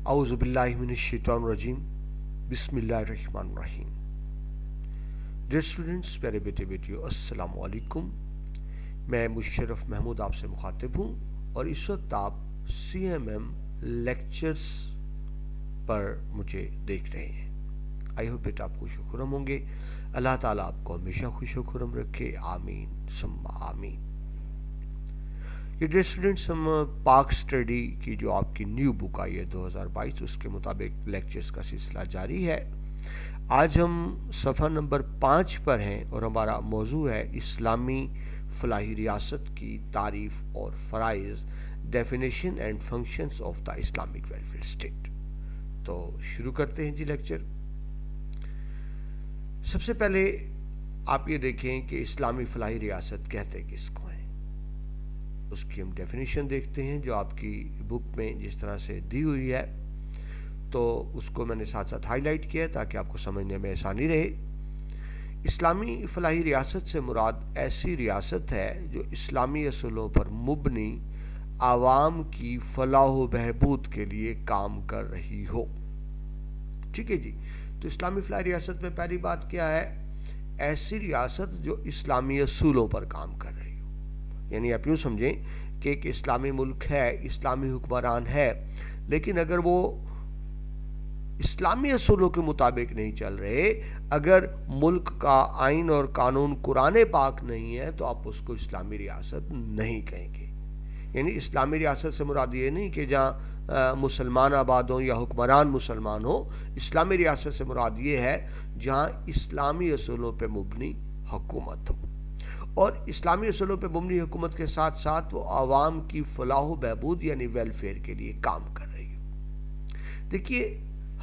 اعوذ باللہ من الشیطان الرجیم بسم اللہ الرحمن الرحیم۔ ڈیئر اسٹوڈنٹس، پیارے بیٹے بیٹیوں، السلام علیکم۔ میں مشرف محمود آپ سے مخاطب ہوں اور اس وقت آپ CMM لیکچرز پر مجھے دیکھ رہے ہیں۔ آئی ہوپ بیٹا آپ خوش و خرم ہوں گے۔ اللہ تعالیٰ آپ کو ہمیشہ خوش و خرم رکھے، آمین ثم آمین۔ یہ ڈیئر اسٹوڈنٹس، ہم پاک اسٹڈی کی جو آپ کی نیو بک آئی ہے 2022، اس کے مطابق لیکچرز کا سلسلہ جاری ہے۔ آج ہم صفحہ نمبر 5 پر ہیں اور ہمارا موضوع ہے اسلامی فلاحی ریاست کی تعریف اور فرائض، definition and functions of the Islamic welfare state. تو شروع کرتے ہیں جی لیکچر۔ سب سے پہلے آپ یہ دیکھیں کہ اسلامی فلاحی ریاست کہتے کس کو ہیں۔ اس کی ہم ڈیفینیشن دیکھتے ہیں جو آپ کی بک میں جس طرح سے دی ہوئی ہے، تو اس کو میں نے ساتھ ساتھ ہائی لائٹ کیا ہے تاکہ آپ کو سمجھنے میں آسانی رہے۔ اسلامی فلاحی ریاست سے مراد ایسی ریاست ہے جو اسلامی اصولوں پر مبنی عوام کی فلاح و بہبود کے لیے کام کر رہی ہو۔ ٹھیک ہے جی، تو اسلامی فلاحی ریاست میں پہلی بات کیا ہے؟ ایسی ریاست جو اسلامی اصولوں پر کام کر رہی ہو۔ یعنی آپ یوں سمجھیں کہ ایک اسلامی ملک ہے، اسلامی حکمران ہے، لیکن اگر وہ اسلامی اصولوں کے مطابق نہیں چل رہے، اگر ملک کا آئین اور قانون قرآن پاک نہیں ہے، تو آپ اس کو اسلامی ریاست نہیں کہیں گے۔ یعنی اسلامی ریاست سے مراد یہ نہیں کہ جہاں مسلمان آباد ہوں یا حکمران مسلمان ہو۔ اسلامی ریاست سے مراد یہ ہے جہاں اسلامی اصولوں پہ مبنی حکومت ہو، اور اسلامی اصولوں پہ مبنی حکومت کے ساتھ ساتھ وہ عوام کی فلاح و بہبود یعنی ویلفیئر کے لیے کام کر رہی ہو۔ دیکھیے،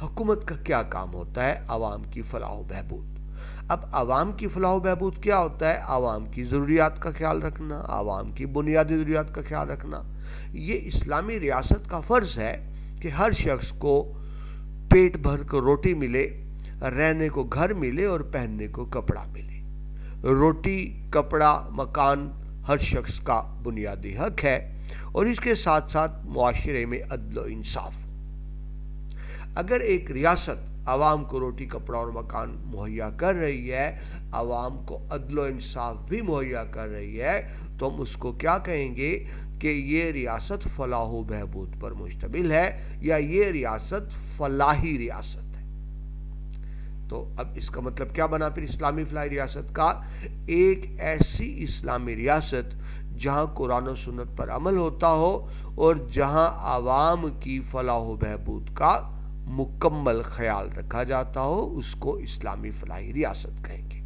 حکومت کا کیا کام ہوتا ہے؟ عوام کی فلاح و بہبود۔ اب عوام کی فلاح و بہبود کیا ہوتا ہے؟ عوام کی ضروریات کا خیال رکھنا، عوام کی بنیادی ضروریات کا خیال رکھنا۔ یہ اسلامی ریاست کا فرض ہے کہ ہر شخص کو پیٹ بھر کر روٹی ملے، رہنے کو گھر ملے اور پہننے کو کپڑا ملے۔ روٹی، کپڑا، مکان ہر شخص کا بنیادی حق ہے، اور اس کے ساتھ ساتھ معاشرے میں عدل و انصاف۔ اگر ایک ریاست عوام کو روٹی، کپڑا اور مکان مہیا کر رہی ہے، عوام کو عدل و انصاف بھی مہیا کر رہی ہے، تو ہم اس کو کیا کہیں گے کہ یہ ریاست فلاح و بہبود پر مشتمل ہے، یا یہ ریاست فلاحی ریاست ہے۔ تو اب اس کا مطلب کیا بنا پھر اسلامی فلاحی ریاست کا؟ ایک ایسی اسلامی ریاست جہاں قرآن و سنت پر عمل ہوتا ہو اور جہاں عوام کی فلاح و بہبود کا مکمل خیال رکھا جاتا ہو، اس کو اسلامی فلاحی ریاست کہیں گے۔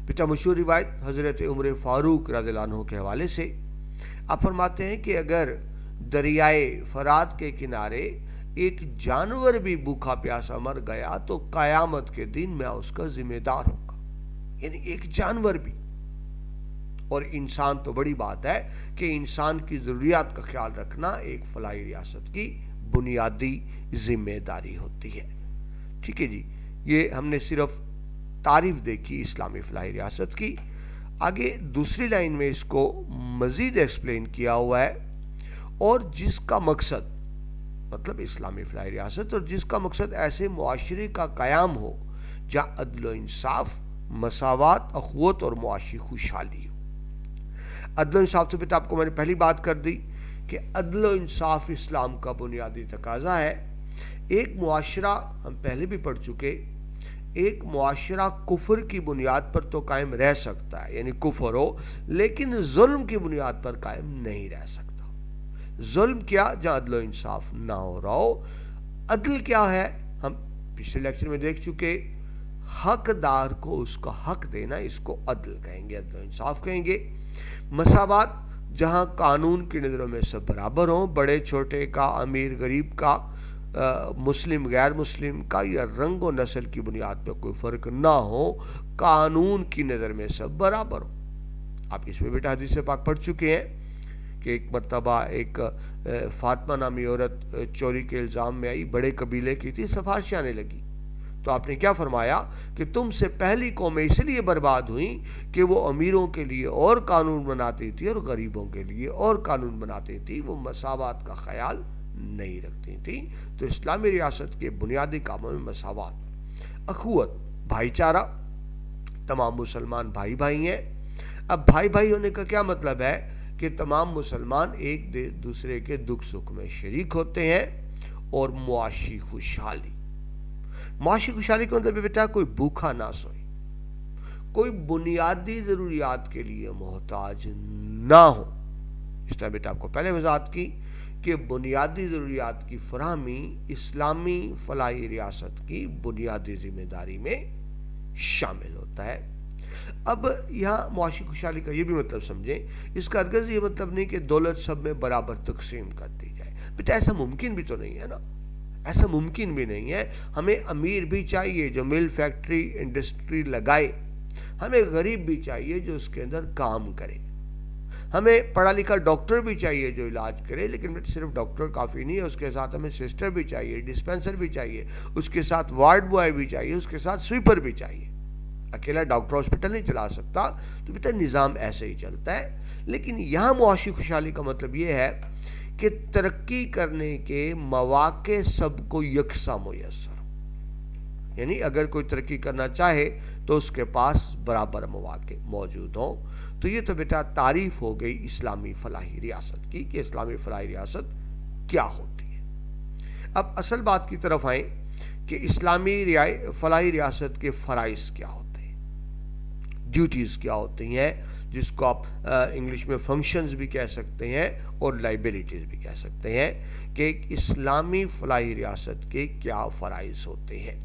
بیٹا مشہور روایت حضرت عمر فاروق رضی اللہ عنہ کے حوالے سے آپ فرماتے ہیں کہ اگر دریائے فرات کے کنارے ایک جانور بھی بھوکا پیاسا مر گیا تو قیامت کے دن میں اس کا ذمہ دار ہوگا۔ یعنی ایک جانور بھی، اور انسان تو بڑی بات ہے کہ انسان کی ضروریات کا خیال رکھنا ایک فلاحی ریاست کی بنیادی ذمہ داری ہوتی ہے۔ ٹھیک ہے جی، یہ ہم نے صرف تعریف دیکھی اسلامی فلاحی ریاست کی۔ آگے دوسری لائن میں اس کو مزید ایکسپلین کیا ہوا ہے، اور جس کا مقصد، مطلب اسلامی فلاحی ریاست، اور جس کا مقصد ایسے معاشرے کا قیام ہو جہاں عدل و انصاف، مساوات، اخوت اور معاشی خوشحالی ہو۔ عدل و انصاف سے بیٹا آپ کو میں نے پہلی بات کر دی کہ عدل و انصاف اسلام کا بنیادی تقاضا ہے۔ ایک معاشرہ، ہم پہلے بھی پڑھ چکے، ایک معاشرہ کفر کی بنیاد پر تو قائم رہ سکتا ہے، یعنی کفر ہو، لیکن ظلم کی بنیاد پر قائم نہیں رہ سکتا۔ ظلم کیا؟ جہاں عدل و انصاف نہ ہو رہا ہو۔ عدل کیا ہے؟ ہم پچھلے لیکچر میں دیکھ چکے، حقدار کو اس کا حق دینا، اس کو عدل کہیں گے، عدل و انصاف کہیں گے۔ مساوات، جہاں قانون کی نظروں میں سب برابر ہوں، بڑے چھوٹے کا، امیر غریب کا، مسلم غیر مسلم کا، یا رنگ و نسل کی بنیاد پہ کوئی فرق نہ ہو، قانون کی نظر میں سب برابر ہوں۔ آپ اس میں بیٹا حدیث پاک پڑھ چکے ہیں کہ ایک مرتبہ ایک فاطمہ نامی عورت چوری کے الزام میں آئی، بڑے قبیلے کی تھی، سفارشیں آنے لگی، تو آپ نے کیا فرمایا کہ تم سے پہلی قومیں اس لیے برباد ہوئیں کہ وہ امیروں کے لیے اور قانون بناتی تھی اور غریبوں کے لیے اور قانون بناتی تھی، وہ مساوات کا خیال نہیں رکھتی تھیں. تو اسلامی ریاست کے بنیادی کاموں میں مساوات, اخوت, بھائی چارہ, تمام مسلمان بھائی بھائی ہیں. اب بھائی بھائی ہونے کا کیا مطلب ہے کہ تمام مسلمان ایک دوسرے کے دکھ سکھ میں شریک ہوتے ہیں. اور معاشی خوشحالی, معاشی خوشحالی کا مطلب بیٹا کوئی بھوکا نہ سوئے, کوئی بنیادی ضروریات کے لیے محتاج نہ ہو. اس طرح بیٹا آپ کو پہلے وضاحت کی کہ بنیادی ضروریات کی فراہمی اسلامی فلاحی ریاست کی بنیادی ذمہ داری میں شامل ہوتا ہے. اب یہاں معاشی خوشحالی کا یہ بھی مطلب سمجھیں, اس کا ہرگز یہ مطلب نہیں کہ دولت سب میں برابر تقسیم کر دی جائے. بیٹا ایسا ممکن بھی تو نہیں ہے نا, ایسا ممکن بھی نہیں ہے. ہمیں امیر بھی چاہیے جو مل فیکٹری انڈسٹری لگائے, ہمیں غریب بھی چاہیے جو اس کے اندر کام کرے, ہمیں پڑھا لکھا ڈاکٹر بھی چاہیے جو علاج کرے. لیکن صرف ڈاکٹر کافی نہیں ہے, اس کے ساتھ ہمیں سسٹر بھی چاہیے, ڈسپینسر بھی چاہیے, اس کے ساتھ وارڈ بوائے بھی چاہیے, اس کے ساتھ سویپر بھی چاہیے. اکیلا ڈاکٹر ہاسپٹل نہیں چلا سکتا. تو بیٹا نظام ایسے ہی چلتا ہے. لیکن یہاں معاشی خوشحالی کا مطلب یہ ہے کہ ترقی کرنے کے مواقع سب کو یکساں میسر ہو. یعنی اگر کوئی ترقی کرنا چاہے تو اس کے پاس برابر مواقع موجود ہوں. تو یہ تو بیٹا تعریف ہو گئی اسلامی فلاحی ریاست کی کہ اسلامی فلاحی ریاست کیا ہوتی ہے. اب اصل بات کی طرف آئیں کہ اسلامی فلاحی ریاست کے فرائض کیا ہوتے ہیں, ڈیوٹیز کیا ہوتی ہیں, جس کو آپ انگلش میں فنکشنز بھی کہہ سکتے ہیں اور لائبلٹیز بھی کہہ سکتے ہیں کہ اسلامی فلاحی ریاست کے کیا فرائض ہوتے ہیں.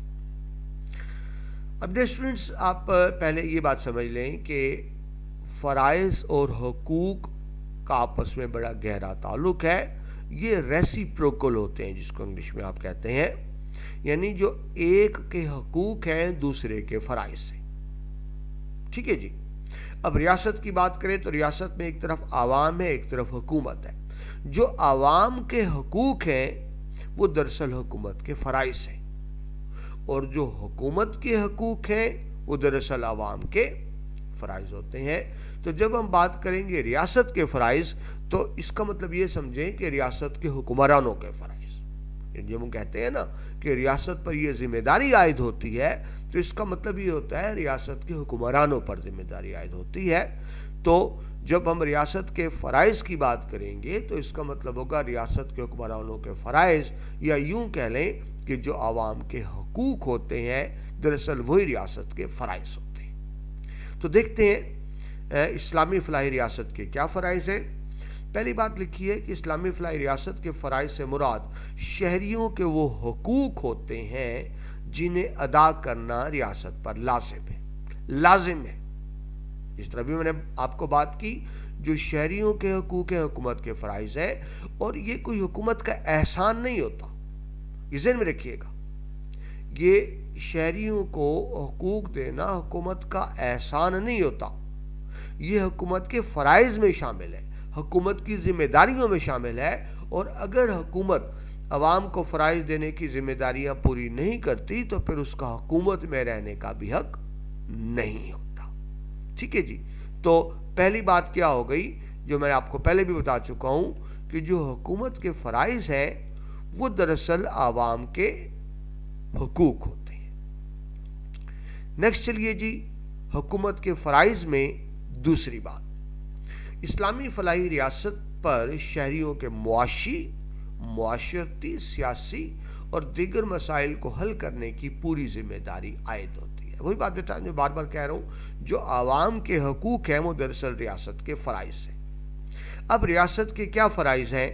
اب ڈیئر اسٹوڈنٹس, آپ پہلے یہ بات سمجھ لیں کہ فرائض اور حقوق کا آپس میں بڑا گہرا تعلق ہے. یہ ریسیپروکل ہوتے ہیں جس کو انگلش میں آپ کہتے ہیں, یعنی جو ایک کے حقوق ہیں دوسرے کے فرائض سے. ٹھیک ہے جی. اب ریاست کی بات کریں تو ریاست میں ایک طرف عوام ہے, ایک طرف حکومت ہے. جو عوام کے حقوق ہیں وہ دراصل حکومت کے فرائض ہیں, اور جو حکومت کے حقوق ہیں وہ دراصل عوام کے فرائض ہوتے ہیں. تو جب ہم بات کریں گے ریاست کے فرائض تو اس کا مطلب یہ سمجھیں کہ ریاست کے حکمرانوں کے فرائض. جب ہم کہتے ہیں نا کہ ریاست پر یہ ذمہ داری عائد ہوتی ہے تو اس کا مطلب یہ ہوتا ہے ریاست کے حکمرانوں پر ذمہ داری عائد ہوتی ہے. تو جب ہم ریاست کے فرائض کی بات کریں گے تو اس کا مطلب ہوگا ریاست کے حکمرانوں کے فرائض, یا یوں کہہ لیں کہ جو عوام کے حقوق ہوتے ہیں دراصل وہی ریاست کے فرائض ہوتے ہیں. تو دیکھتے ہیں اسلامی فلاحی ریاست کے کیا فرائض ہیں. پہلی بات لکھی ہے کہ اسلامی فلاحی ریاست کے فرائض سے مراد شہریوں کے وہ حقوق ہوتے ہیں جنہیں ادا کرنا ریاست پر لازم ہے. اس طرح بھی میں نے آپ کو بات کی, جو شہریوں کے حقوق حکومت کے فرائض ہے, اور یہ کوئی حکومت کا احسان نہیں ہوتا, یہ ذہن میں رکھیے گا. یہ شہریوں کو حقوق دینا حکومت کا احسان نہیں ہوتا, یہ حکومت کے فرائض میں شامل ہے, حکومت کی ذمہ داریوں میں شامل ہے. اور اگر حکومت عوام کو فرائض دینے کی ذمہ داریاں پوری نہیں کرتی تو پھر اس کا حکومت میں رہنے کا بھی حق نہیں ہوتا. ٹھیک ہے جی. تو پہلی بات کیا ہو گئی جو میں آپ کو پہلے بھی بتا چکا ہوں کہ جو حکومت کے فرائض ہیں وہ دراصل عوام کے حقوق ہوتے ہیں. نیکسٹ چلیے جی, حکومت کے فرائض میں دوسری بات, اسلامی فلاحی ریاست پر شہریوں کے معاشرتی, سیاسی اور دیگر مسائل کو حل کرنے کی پوری ذمہ داری عائد ہوتی ہے. وہی بات بیٹا جو بار بار کہہ رہا ہوں, جو عوام کے حقوق ہیں وہ دراصل ریاست کے فرائض ہیں. اب ریاست کے کیا فرائض ہیں؟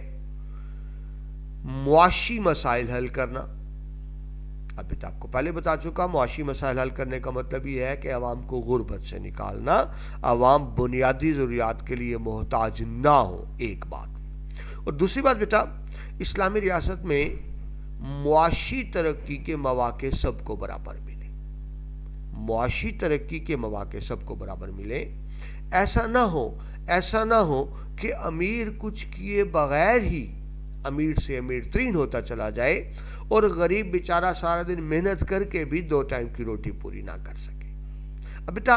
معاشی مسائل حل کرنا. اب بیٹا آپ کو پہلے بتا چکا, معاشی مسائل حل کرنے کا مطلب یہ ہے کہ عوام کو غربت سے نکالنا, عوام بنیادی ضروریات کے لیے محتاج نہ ہو, ایک بات. اور دوسری بات بیٹا, اسلامی ریاست میں معاشی ترقی کے مواقع سب کو برابر ملے, معاشی ترقی کے مواقع سب کو برابر ملے. ایسا نہ ہو کہ امیر کچھ کیے بغیر ہی امیر سے امیر ترین ہوتا چلا جائے اور غریب بیچارہ سارا دن محنت کر کے بھی 2 ٹائم کی روٹی پوری نہ کر سکے. اب بیٹا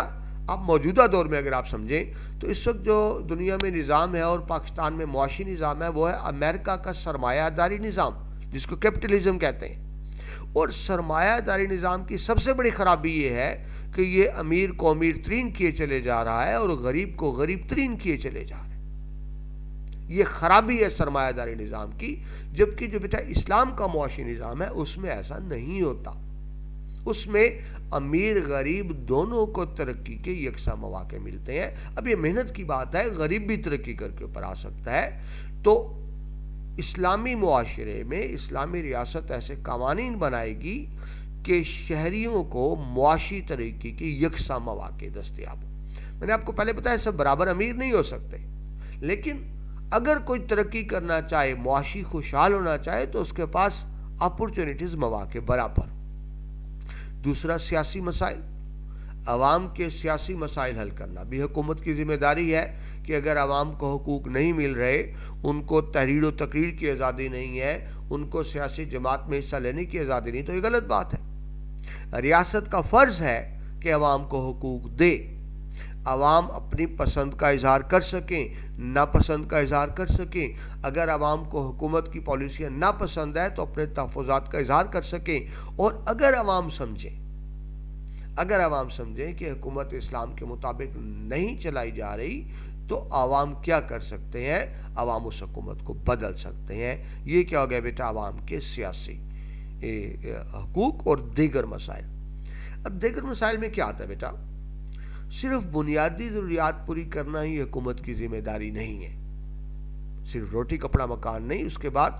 آپ موجودہ دور میں اگر آپ سمجھیں تو اس وقت جو دنیا میں نظام ہے اور پاکستان میں معاشی نظام ہے وہ ہے امریکہ کا سرمایہ داری نظام، جس کو کیپٹلزم کہتے ہیں۔ اور سرمایہ داری نظام کی سب سے بڑی خرابی یہ ہے کہ یہ امیر کو امیر ترین کیے چلے جا رہا ہے اور غریب کو غریب ترین کیے چلے جا رہا ہے۔ یہ خرابی ہے سرمایہ داری نظام کی، جبکہ جو بیٹا اسلام کا معاشی نظام ہے اس میں ایسا نہیں ہوتا۔ اس میں امیر غریب دونوں کو ترقی کے یکساں مواقع ملتے ہیں۔ اب یہ محنت کی بات ہے، غریب بھی ترقی کر کے اوپر آ سکتا ہے۔ تو اسلامی معاشرے میں اسلامی ریاست ایسے قوانین بنائے گی کہ شہریوں کو معاشی ترقی کے یکساں مواقع دستیاب ہوں۔ میں نے آپ کو پہلے بتایا سب برابر امیر نہیں ہو سکتے، لیکن اگر کوئی ترقی کرنا چاہے، معاشی خوشحال ہونا چاہے تو اس کے پاس اپورچونٹیز، مواقع برابر۔ دوسرا سیاسی مسائل، عوام کے سیاسی مسائل حل کرنا بھی حکومت کی ذمہ داری ہے کہ اگر عوام کو حقوق نہیں مل رہے، ان کو تحریر و تقریر کی آزادی نہیں ہے، ان کو سیاسی جماعت میں حصہ لینے کی آزادی نہیں، تو یہ غلط بات ہے۔ ریاست کا فرض ہے کہ عوام کو حقوق دے، عوام اپنی پسند کا اظہار کر سکیں، ناپسند کا اظہار کر سکیں۔ اگر عوام کو حکومت کی پالیسیاں ناپسند ہے تو اپنے تحفظات کا اظہار کر سکیں، اور اگر عوام سمجھیں کہ حکومت اسلام کے مطابق نہیں چلائی جا رہی تو عوام کیا کر سکتے ہیں؟ عوام اس حکومت کو بدل سکتے ہیں۔ یہ کیا ہو گیا بیٹا عوام کے سیاسی حقوق اور دیگر مسائل۔ اب دیگر مسائل میں کیا آتا ہے بیٹا؟ صرف بنیادی ضروریات پوری کرنا ہی حکومت کی ذمہ داری نہیں ہے، صرف روٹی کپڑا مکان نہیں، اس کے بعد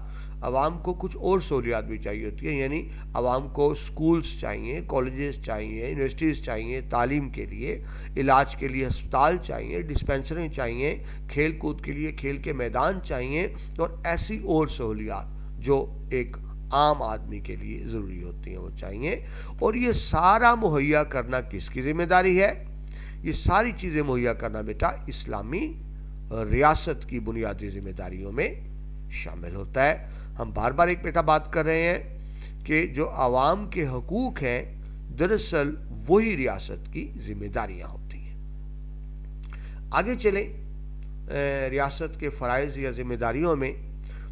عوام کو کچھ اور سہولیات بھی چاہیے ہوتی ہے۔ یعنی عوام کو سکولز چاہیے، کالجز چاہیے، یونیورسٹیز چاہیے تعلیم کے لیے، علاج کے لیے ہسپتال چاہیے، ڈسپینسریں چاہیے، کھیل کود کے لیے کھیل کے میدان چاہیے، اور ایسی اور سہولیات جو ایک عام آدمی کے لیے ضروری ہوتی ہیں وہ چاہیے۔ اور یہ سارا مہیا کرنا کس کی ذمہ داری ہے؟ یہ ساری چیزیں مہیا کرنا بیٹا اسلامی ریاست کی بنیادی ذمہ داریوں میں شامل ہوتا ہے۔ ہم بار بار ایک بیٹا بات کر رہے ہیں کہ جو عوام کے حقوق ہیں دراصل وہی ریاست کی ذمہ داریاں ہوتی ہیں۔ آگے چلیں ریاست کے فرائض یا ذمہ داریوں میں،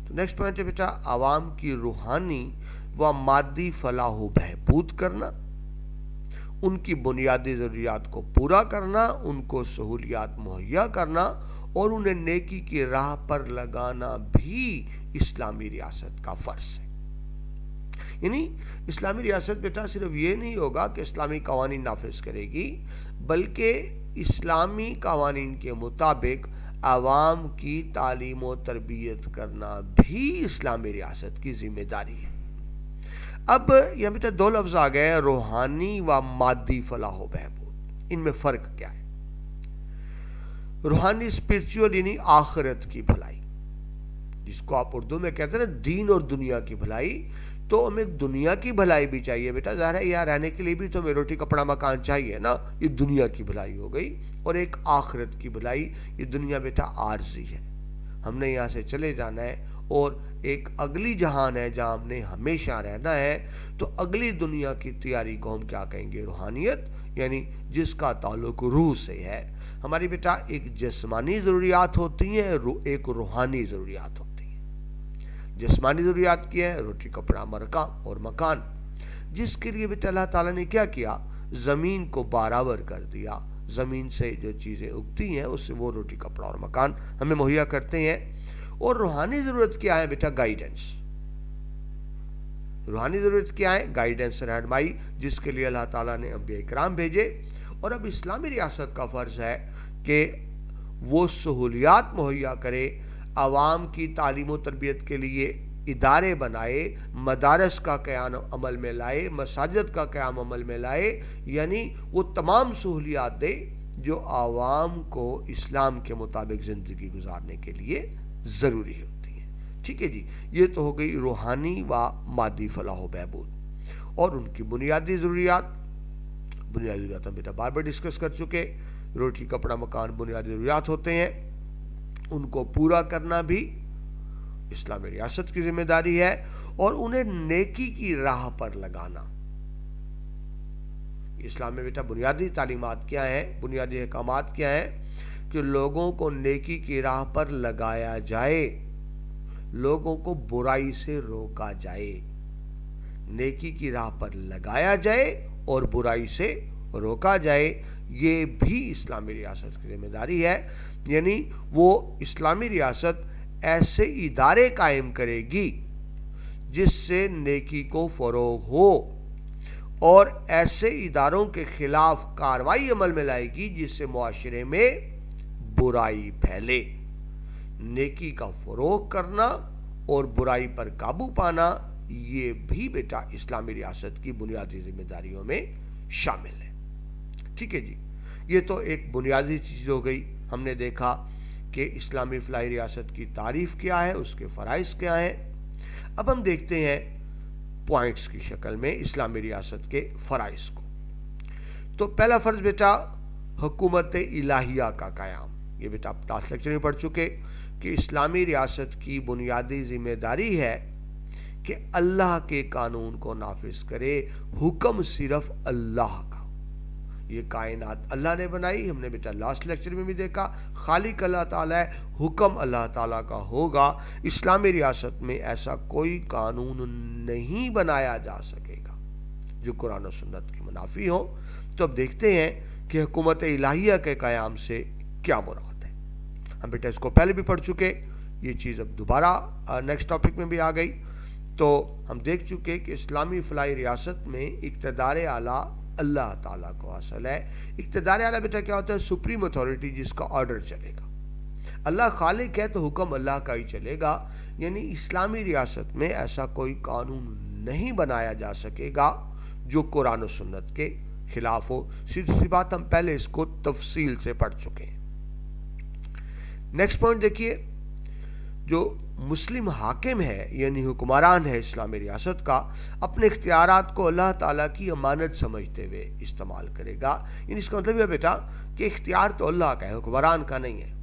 تو نیکسٹ پوائنٹ ہے بیٹا عوام کی روحانی و مادی فلاح و بہبود کرنا، ان کی بنیادی ضروریات کو پورا کرنا، ان کو سہولیات مہیا کرنا، اور انہیں نیکی کی راہ پر لگانا بھی اسلامی ریاست کا فرض ہے۔ یعنی اسلامی ریاست بیٹا صرف یہ نہیں ہوگا کہ اسلامی قوانین نافذ کرے گی، بلکہ اسلامی قوانین کے مطابق عوام کی تعلیم و تربیت کرنا بھی اسلامی ریاست کی ذمہ داری ہے۔ اب یہاں بیٹا دو لفظ آ گئے، روحانی و مادی فلاح و بہبود۔ ان میں فرق کیا ہے؟ روحانی اسپرچول یعنی آخرت کی بھلائی، جس کو آپ اردو میں کہتے ہیں نا دین اور دنیا کی بھلائی، تو ہمیں دنیا کی بھلائی بھی چاہیے بیٹا، ظاہر ہے یہاں رہنے کے لیے بھی تو ہمیں روٹی کپڑا مکان چاہیے نا، یہ دنیا کی بھلائی ہو گئی۔ اور ایک آخرت کی بھلائی، یہ دنیا بیٹا عارضی ہے، ہم نے یہاں سے چلے جانا ہے، اور ایک اگلی جہان ہے جہاں ہم نے ہمیشہ رہنا ہے۔ تو اگلی دنیا کی تیاری کو ہم کیا کہیں گے؟ روحانیت، یعنی جس کا تعلق روح سے ہے۔ ہماری بیٹا ایک جسمانی ضروریات ہوتی ہیں، ایک روحانی ضروریات ہوتی ہیں۔ جسمانی ضروریات کیا ہے؟ روٹی کپڑا اور مکان، جس کے لیے بیٹا اللہ تعالیٰ نے کیا کیا؟ زمین کو برابر کر دیا، زمین سے جو چیزیں اگتی ہیں اس سے وہ روٹی کپڑا اور مکان ہمیں مہیا کرتے ہیں۔ اور روحانی ضرورت کیا ہے بیٹا؟ گائیڈنس۔ روحانی ضرورت کیا ہے؟ گائیڈنس، رہنمائی، جس کے لیے اللہ تعالیٰ نے انبیاء کرام بھیجے۔ اور اب اسلامی ریاست کا فرض ہے کہ وہ سہولیات مہیا کرے، عوام کی تعلیم و تربیت کے لیے ادارے بنائے، مدارس کا قیام عمل میں لائے، مساجد کا قیام عمل میں لائے، یعنی وہ تمام سہولیات دے جو عوام کو اسلام کے مطابق زندگی گزارنے کے لیے ضروری ہوتی ہیں۔ ٹھیک ہے جی، یہ تو ہو گئی روحانی و مادی فلاح و بہبود۔ اور ان کی بنیادی ضروریات ہم بیٹا بار بار ڈسکس کر چکے، روٹی کپڑا مکان بنیادی ضروریات ہوتے ہیں، ان کو پورا کرنا بھی اسلامی ریاست کی ذمہ داری ہے، اور انہیں نیکی کی راہ پر لگانا اسلام میں بیٹا بنیادی تعلیمات کیا ہیں، بنیادی احکامات کیا ہیں؟ کہ لوگوں کو نیکی کی راہ پر لگایا جائے، لوگوں کو برائی سے روکا جائے، نیکی کی راہ پر لگایا جائے اور برائی سے روکا جائے، یہ بھی اسلامی ریاست کی ذمہ داری ہے۔ یعنی وہ اسلامی ریاست ایسے ادارے قائم کرے گی جس سے نیکی کو فروغ ہو، اور ایسے اداروں کے خلاف کارروائی عمل میں لائے گی جس سے معاشرے میں برائی پھیلے۔ نیکی کا فروغ کرنا اور برائی پر قابو پانا، یہ بھی بیٹا اسلامی ریاست کی بنیادی ذمہ داریوں میں شامل ہے۔ ٹھیک ہے جی، یہ تو ایک بنیادی چیز ہو گئی۔ ہم نے دیکھا کہ اسلامی فلاحی ریاست کی تعریف کیا ہے، اس کے فرائض کیا ہیں۔ اب ہم دیکھتے ہیں پوائنٹس کی شکل میں اسلامی ریاست کے فرائض کو۔ تو پہلا فرض بیٹا حکومت الہیہ کا قیام، یہ بیٹا آپ لاسٹ لیکچر میں پڑھ چکے کہ اسلامی ریاست کی بنیادی ذمہ داری ہے کہ اللہ کے قانون کو نافذ کرے، حکم صرف اللہ کا۔ یہ کائنات اللہ نے بنائی، ہم نے بیٹا لاسٹ لیکچر میں بھی دیکھا، خالق اللہ تعالیٰ ہے، حکم اللہ تعالیٰ کا ہوگا۔ اسلامی ریاست میں ایسا کوئی قانون نہیں بنایا جا سکے گا جو قرآن و سنت کے منافی ہو۔ تو اب دیکھتے ہیں کہ حکومت الہیہ کے قیام سے کیا مراد ہے۔ ہم بیٹا اس کو پہلے بھی پڑھ چکے، یہ چیز اب دوبارہ نیکسٹ ٹاپک میں بھی آ گئی۔ تو ہم دیکھ چکے کہ اسلامی فلاحی ریاست میں اقتدار اعلیٰ اللہ تعالیٰ کو حاصل ہے۔ اقتدار اعلیٰ بیٹا کیا ہوتا ہے؟ سپریم اتھارٹی، جس کا آرڈر چلے گا۔ اللہ خالق ہے تو حکم اللہ کا ہی چلے گا۔ یعنی اسلامی ریاست میں ایسا کوئی قانون نہیں بنایا جا سکے گا جو قرآن و سنت کے خلاف ہو۔ سیدھی بات، ہم پہلے اس کو تفصیل سے پڑھ چکے ہیں۔ نیکسٹ پوائنٹ دیکھیے، جو مسلم حاکم ہے یعنی حکمران ہے اسلامی ریاست کا، اپنے اختیارات کو اللہ تعالیٰ کی امانت سمجھتے ہوئے استعمال کرے گا۔ یعنی اس کا مطلب ہے بیٹا کہ اختیار تو اللہ کا ہے، حکمران کا نہیں ہے۔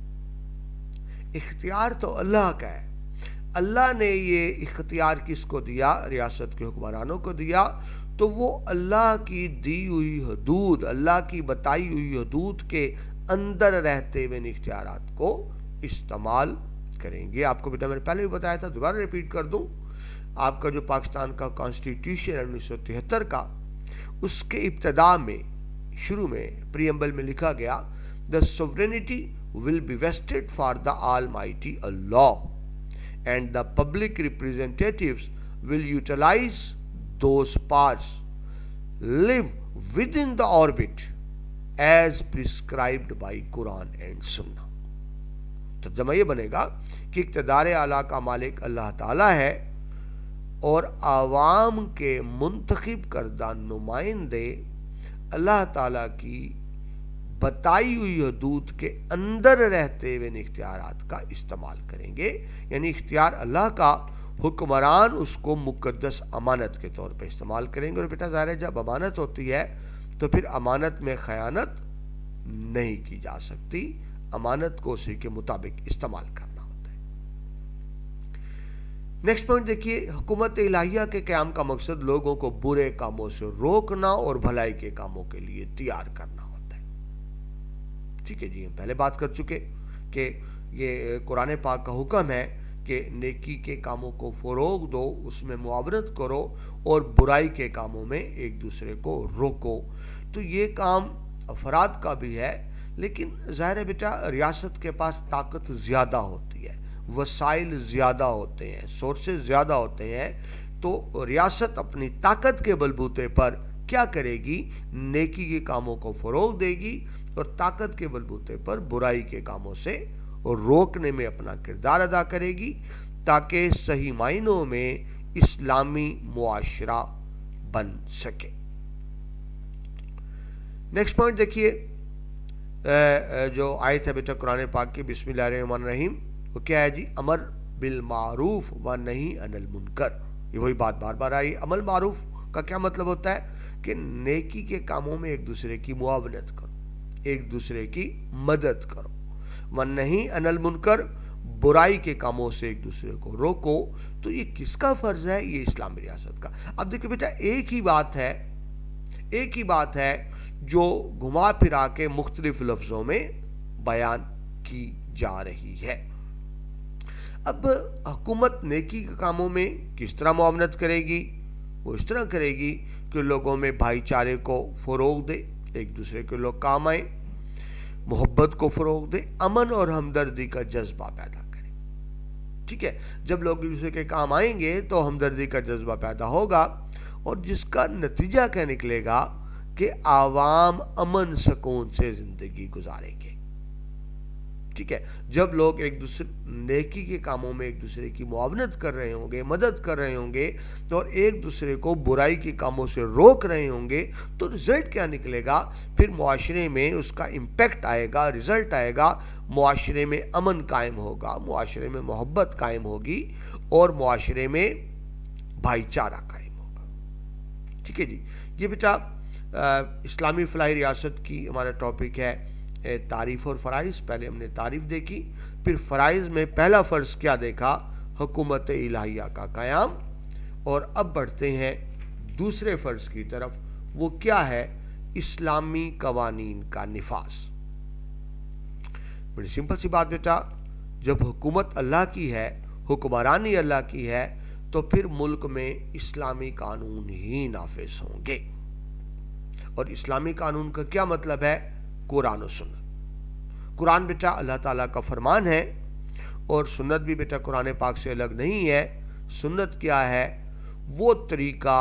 اختیار تو اللہ کا ہے۔ اللہ نے یہ اختیار کس کو دیا؟ ریاست کے حکمرانوں کو دیا۔ تو وہ اللہ کی دی ہوئی حدود، اللہ کی بتائی ہوئی حدود کے اندر رہتے ہوئے ان اختیارات کو استعمال کریں گے۔ آپ کو بیٹا میں نے پہلے بھی بتایا تھا، دوبارہ ریپیٹ کر دوں، آپ کا جو پاکستان کا کانسٹیٹیوشن 1973 کا، اس کے ابتدا میں شروع میں پریمبل میں لکھا گیا The sovereignty will be vested for the Almighty Allah and the public representatives will utilize those parts live within the orbit as prescribed by Quran and Sunnah۔ ترجمہ یہ بنے گا کہ اقتدار اعلیٰ کا مالک اللہ تعالیٰ ہے اور عوام کے منتخب کردہ نمائندے اللہ تعالیٰ کی بتائی ہوئی حدود کے اندر رہتے ہوئے ان اختیارات کا استعمال کریں گے۔ یعنی اختیار اللہ کا، حکمران اس کو مقدس امانت کے طور پہ استعمال کریں گے۔ اور بیٹا ظاہر ہے جب امانت ہوتی ہے تو پھر امانت میں خیانت نہیں کی جا سکتی، امانت کو اسی کے مطابق استعمال کرنا ہوتا ہے۔ نیکسٹ پوائنٹ دیکھیے، حکومت الہیہ کے قیام کا مقصد لوگوں کو برے کاموں سے روکنا اور بھلائی کے کاموں کے لیے تیار کرنا ہوتا ہے۔ ٹھیک ہے جی، ہم پہلے بات کر چکے کہ یہ قرآن پاک کا حکم ہے کہ نیکی کے کاموں کو فروغ دو، اس میں معاونت کرو اور برائی کے کاموں میں ایک دوسرے کو روکو۔ تو یہ کام افراد کا بھی ہے، لیکن ظاہر ہے بیٹا ریاست کے پاس طاقت زیادہ ہوتی ہے، وسائل زیادہ ہوتے ہیں، سورسز زیادہ ہوتے ہیں۔ تو ریاست اپنی طاقت کے بلبوتے پر کیا کرے گی؟ نیکی کے کاموں کو فروغ دے گی اور طاقت کے بلبوتے پر برائی کے کاموں سے روکنے میں اپنا کردار ادا کرے گی، تاکہ صحیح معنوں میں اسلامی معاشرہ بن سکے۔ نیکسٹ پوائنٹ دیکھیے، جو آیت ہے بیٹا قرآن پاک کی، بسم اللہ الرحمن الرحیم، وہ کیا ہے جی؟ امر بالمعروف و نہی عن المنکر۔ یہ وہی بات بار بار آئی۔ عمل معروف کا کیا مطلب ہوتا ہے؟ کہ نیکی کے کاموں میں ایک دوسرے کی معاونت کرو، ایک دوسرے کی مدد کرو۔ و نہی عن المنکر، برائی کے کاموں سے ایک دوسرے کو روکو۔ تو یہ کس کا فرض ہے؟ یہ اسلامی ریاست کا۔ اب دیکھیں بیٹا، ایک ہی بات ہے، ایک ہی بات ہے جو گھما پھرا کے مختلف لفظوں میں بیان کی جا رہی ہے۔ اب حکومت نیکی کے کاموں میں کس طرح معاونت کرے گی؟ وہ اس طرح کرے گی کہ لوگوں میں بھائی چارے کو فروغ دے، ایک دوسرے کے لوگ کام آئیں، محبت کو فروغ دے، امن اور ہمدردی کا جذبہ پیدا کرے۔ ٹھیک ہے، جب لوگ ایک دوسرے کے کام آئیں گے تو ہمدردی کا جذبہ پیدا ہوگا، اور جس کا نتیجہ کیا نکلے گا کہ عوام امن سکون سے زندگی گزاریں گے۔ ٹھیک ہے، جب لوگ ایک دوسرے نیکی کے کاموں میں ایک دوسرے کی معاونت کر رہے ہوں گے، مدد کر رہے ہوں گے، اور ایک دوسرے کو برائی کے کاموں سے روک رہے ہوں گے، تو رزلٹ کیا نکلے گا؟ پھر معاشرے میں اس کا امپیکٹ آئے گا، رزلٹ آئے گا، معاشرے میں امن قائم ہوگا، معاشرے میں محبت قائم ہوگی، اور معاشرے میں بھائی چارہ قائم ہوگا۔ ٹھیک ہے جی، یہ بیٹا اسلامی فلاحی ریاست کی ہمارا ٹاپک ہے تعریف اور فرائض۔ پہلے ہم نے تعریف دیکھی، پھر فرائض میں پہلا فرض کیا دیکھا؟ حکومت الہیہ کا قیام، اور اب بڑھتے ہیں دوسرے فرض کی طرف، وہ کیا ہے؟ اسلامی قوانین کا نفاذ۔ بڑی سمپل سی بات بیٹا، جب حکومت اللہ کی ہے، حکمرانی اللہ کی ہے، تو پھر ملک میں اسلامی قانون ہی نافذ ہوں گے۔ اور اسلامی قانون کا کیا مطلب ہے؟ قرآن و سنت۔ قرآن بیٹا اللہ تعالیٰ کا فرمان ہے، اور سنت بھی بیٹا قرآن پاک سے الگ نہیں ہے۔ سنت کیا ہے؟ وہ طریقہ،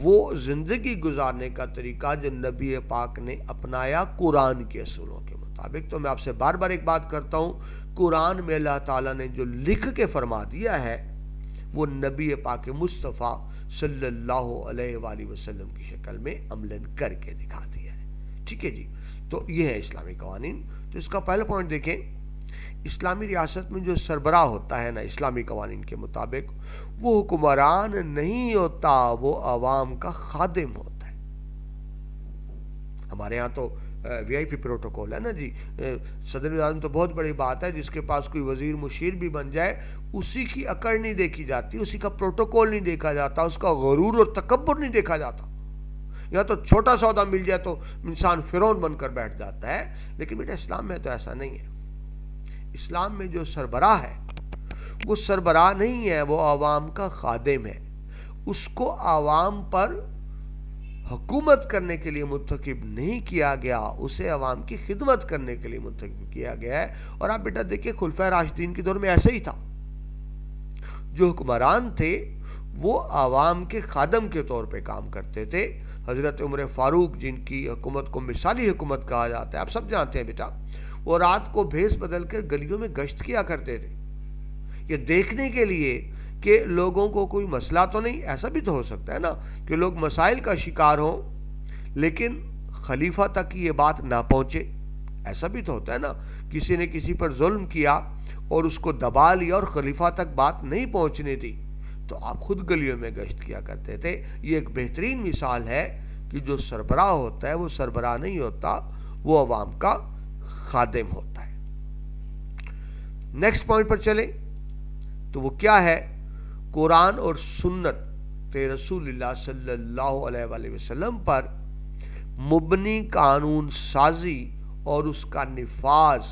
وہ زندگی گزارنے کا طریقہ جو نبی پاک نے اپنایا قرآن کے اصولوں کے مطابق۔ تو میں آپ سے بار بار ایک بات کرتا ہوں، قرآن میں اللہ تعالیٰ نے جو لکھ کے فرما دیا ہے، وہ نبی پاک مصطفیٰ صلی اللہ علیہ وآلہ وسلم کی شکل میں عملاً کر کے دکھا دیا ہے۔ ٹھیک ہے جی، تو یہ ہے اسلامی قوانین۔ تو اس کا پہلا پوائنٹ دیکھیں، اسلامی ریاست میں جو سربراہ ہوتا ہے نا اسلامی قوانین کے مطابق، وہ حکمران نہیں ہوتا، وہ عوام کا خادم ہوتا ہے۔ ہمارے ہاں تو وی آئی پی پروٹوکول ہے نا جی، صدر اعظم تو بہت بڑی بات ہے، جس کے پاس کوئی وزیر مشیر بھی بن جائے، اسی کی اکڑ نہیں دیکھی جاتی، اسی کا پروٹوکول نہیں دیکھا جاتا، اس کا غرور اور تکبر نہیں دیکھا جاتا۔ یا تو چھوٹا سا عہدہ مل جائے تو انسان فرعون بن کر بیٹھ جاتا ہے، لیکن بیٹا اسلام میں تو ایسا نہیں ہے۔ اسلام میں جو سربراہ ہے، وہ سربراہ نہیں ہے، وہ عوام کا خادم ہے۔ اس کو عوام پر حکومت کرنے کے لیے منتخب نہیں کیا گیا، اسے عوام کی خدمت کرنے کے لیے منتخب کیا گیا ہے۔ اور آپ بیٹا دیکھیں خلفائے راشدین کے دور میں ایسا ہی تھا، جو حکمران تھے وہ عوام کے خادم کے طور پہ کام کرتے تھے۔ حضرت عمر فاروق، جن کی حکومت کو مثالی حکومت کہا جاتا ہے، آپ سب جانتے ہیں بیٹا، وہ رات کو بھیس بدل کر گلیوں میں گشت کیا کرتے تھے، یہ دیکھنے کے لیے کہ لوگوں کو کوئی مسئلہ تو نہیں۔ ایسا بھی تو ہو سکتا ہے نا کہ لوگ مسائل کا شکار ہوں لیکن خلیفہ تک یہ بات نہ پہنچے، ایسا بھی تو ہوتا ہے نا، کسی نے کسی پر ظلم کیا اور اس کو دبا لیا اور خلیفہ تک بات نہیں پہنچنے دی، تو آپ خود گلیوں میں گشت کیا کرتے تھے۔ یہ ایک بہترین مثال ہے کہ جو سربراہ ہوتا ہے وہ سربراہ نہیں ہوتا، وہ عوام کا خادم ہوتا ہے۔ نیکسٹ پوائنٹ پر چلیں تو وہ کیا ہے؟ قرآن اور سنت رسول اللہ صلی اللہ علیہ وآلہ وسلم پر مبنی قانون سازی اور اس کا نفاذ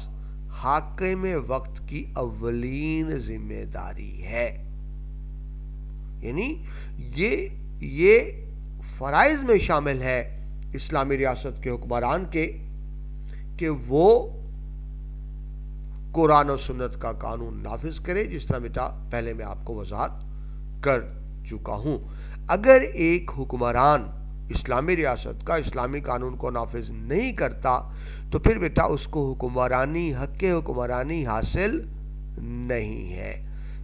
حاکم وقت کی اولین ذمہ داری ہے۔ یعنی یہ فرائض میں شامل ہے اسلامی ریاست کے حکمران کے کہ وہ قرآن و سنت کا قانون نافذ کرے، جس طرح بیٹا پہلے میں آپ کو وضاحت کر چکا ہوں۔ اگر ایک حکمران اسلامی ریاست کا اسلامی قانون کو نافذ نہیں کرتا تو پھر بیٹا اس کو حکمرانی، حق حکمرانی حاصل نہیں ہے،